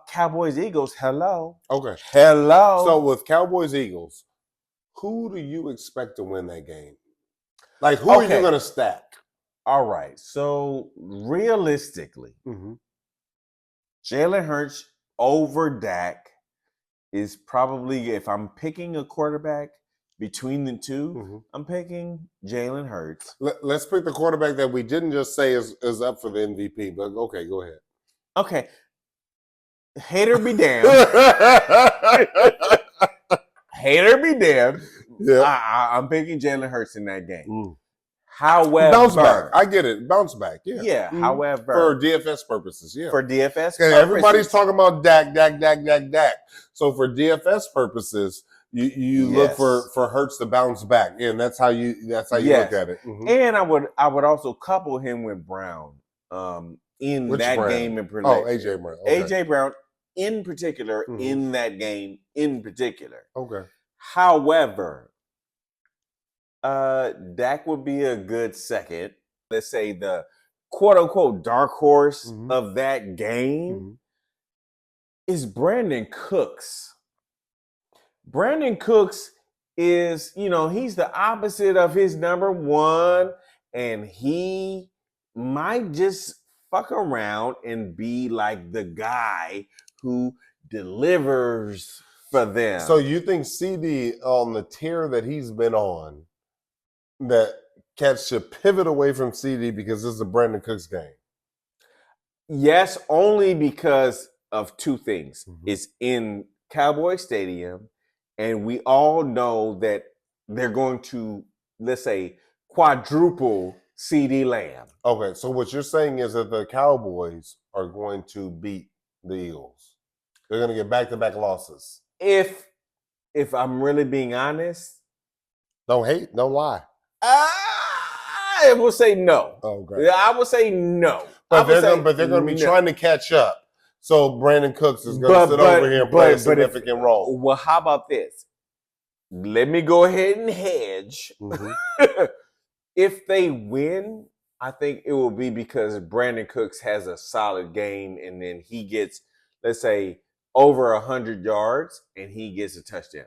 Cowboys, Eagles, hello. Okay. Hello. So with Cowboys, Eagles, who do you expect to win that game? Like, who are you going to stack? All right. So realistically, Jalen Hurts over Dak is probably, if I'm picking a quarterback, between the two, I'm picking Jalen Hurts. Let's pick the quarterback that we didn't just say is up for the MVP. But okay, go ahead. Okay. Hater be damned. Hater be damned. Yeah. I'm picking Jalen Hurts in that game. However, bounce back. I get it. Bounce back. Yeah. Yeah. However, for DFS purposes. Yeah. For DFS purposes. Everybody's talking about Dak. So for DFS purposes, you look for Hurts to bounce back, and that's how you look at it. And I would also couple him with Brown in that game in particular. Oh, AJ Brown. Okay. AJ Brown in particular in that game in particular. Okay. However, Dak would be a good second. Let's say the quote unquote dark horse of that game is Brandon Cooks. Brandon Cooks is, he's the opposite of his number one, and he might just fuck around and be like the guy who delivers for them. So you think CD on the tear that he's been on, that Cats should pivot away from CD because this is a Brandon Cooks game? Yes, only because of 2 things. It's in Cowboy Stadium, and we all know that they're going to, let's say, quadruple CD Lamb. Okay, so what you're saying is that the Cowboys are going to beat the Eagles. They're going to get back-to-back losses. If I'm really being honest. Don't hate, don't lie. I will say no. Okay. I will say no. But they're going to be trying to catch up. So Brandon Cooks is going to sit over here and play a significant role. Well, how about this? Let me go ahead and hedge. If they win, I think it will be because Brandon Cooks has a solid game, and then he gets, let's say, over 100 yards, and he gets a touchdown.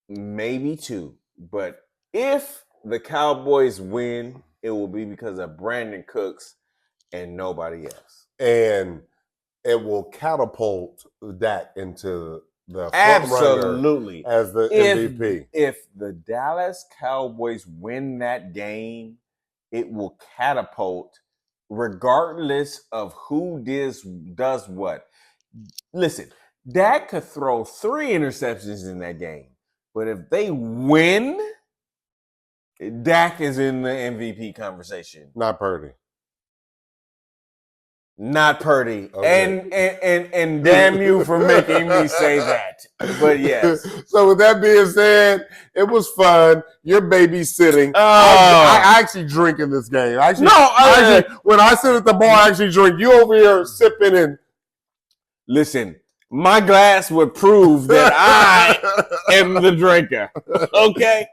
Maybe 2. But if the Cowboys win, it will be because of Brandon Cooks and nobody else. And it will catapult Dak into the front absolutely runner as the MVP. If the Dallas Cowboys win that game, it will catapult regardless of who does what. Listen, Dak could throw 3 interceptions in that game, but if they win, Dak is in the MVP conversation. Not Purdy. Not Purdy. Okay. And damn you for making me say that. But yes. So with that being said, it was fun. You're babysitting. I actually drink in this game. When I sit at the bar, I actually drink. You over here sipping and listen, my glass would prove that I am the drinker. Okay?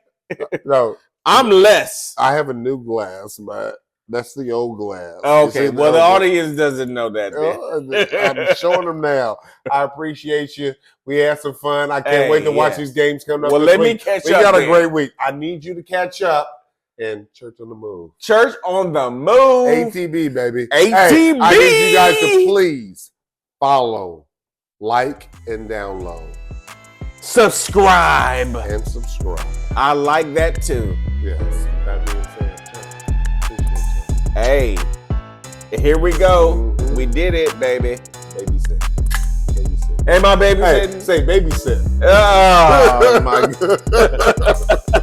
No. I'm less. I have a new glass, but that's the old glass. Okay, well, the audience doesn't know that. I'm showing them now. I appreciate you. We had some fun. I can't wait to watch these games come up. Well, let me catch up. We got a great week. I need you to catch up. And Church on the Move. Church on the Move. ATB, baby. ATB. Hey, I need you guys to please follow, like, and download. Subscribe. And subscribe. I like that too. Yes. That being said, hey, here we go. Mm-hmm. We did it, baby. Babysit. Hey, my babysitting. Say babysit. Oh, my God.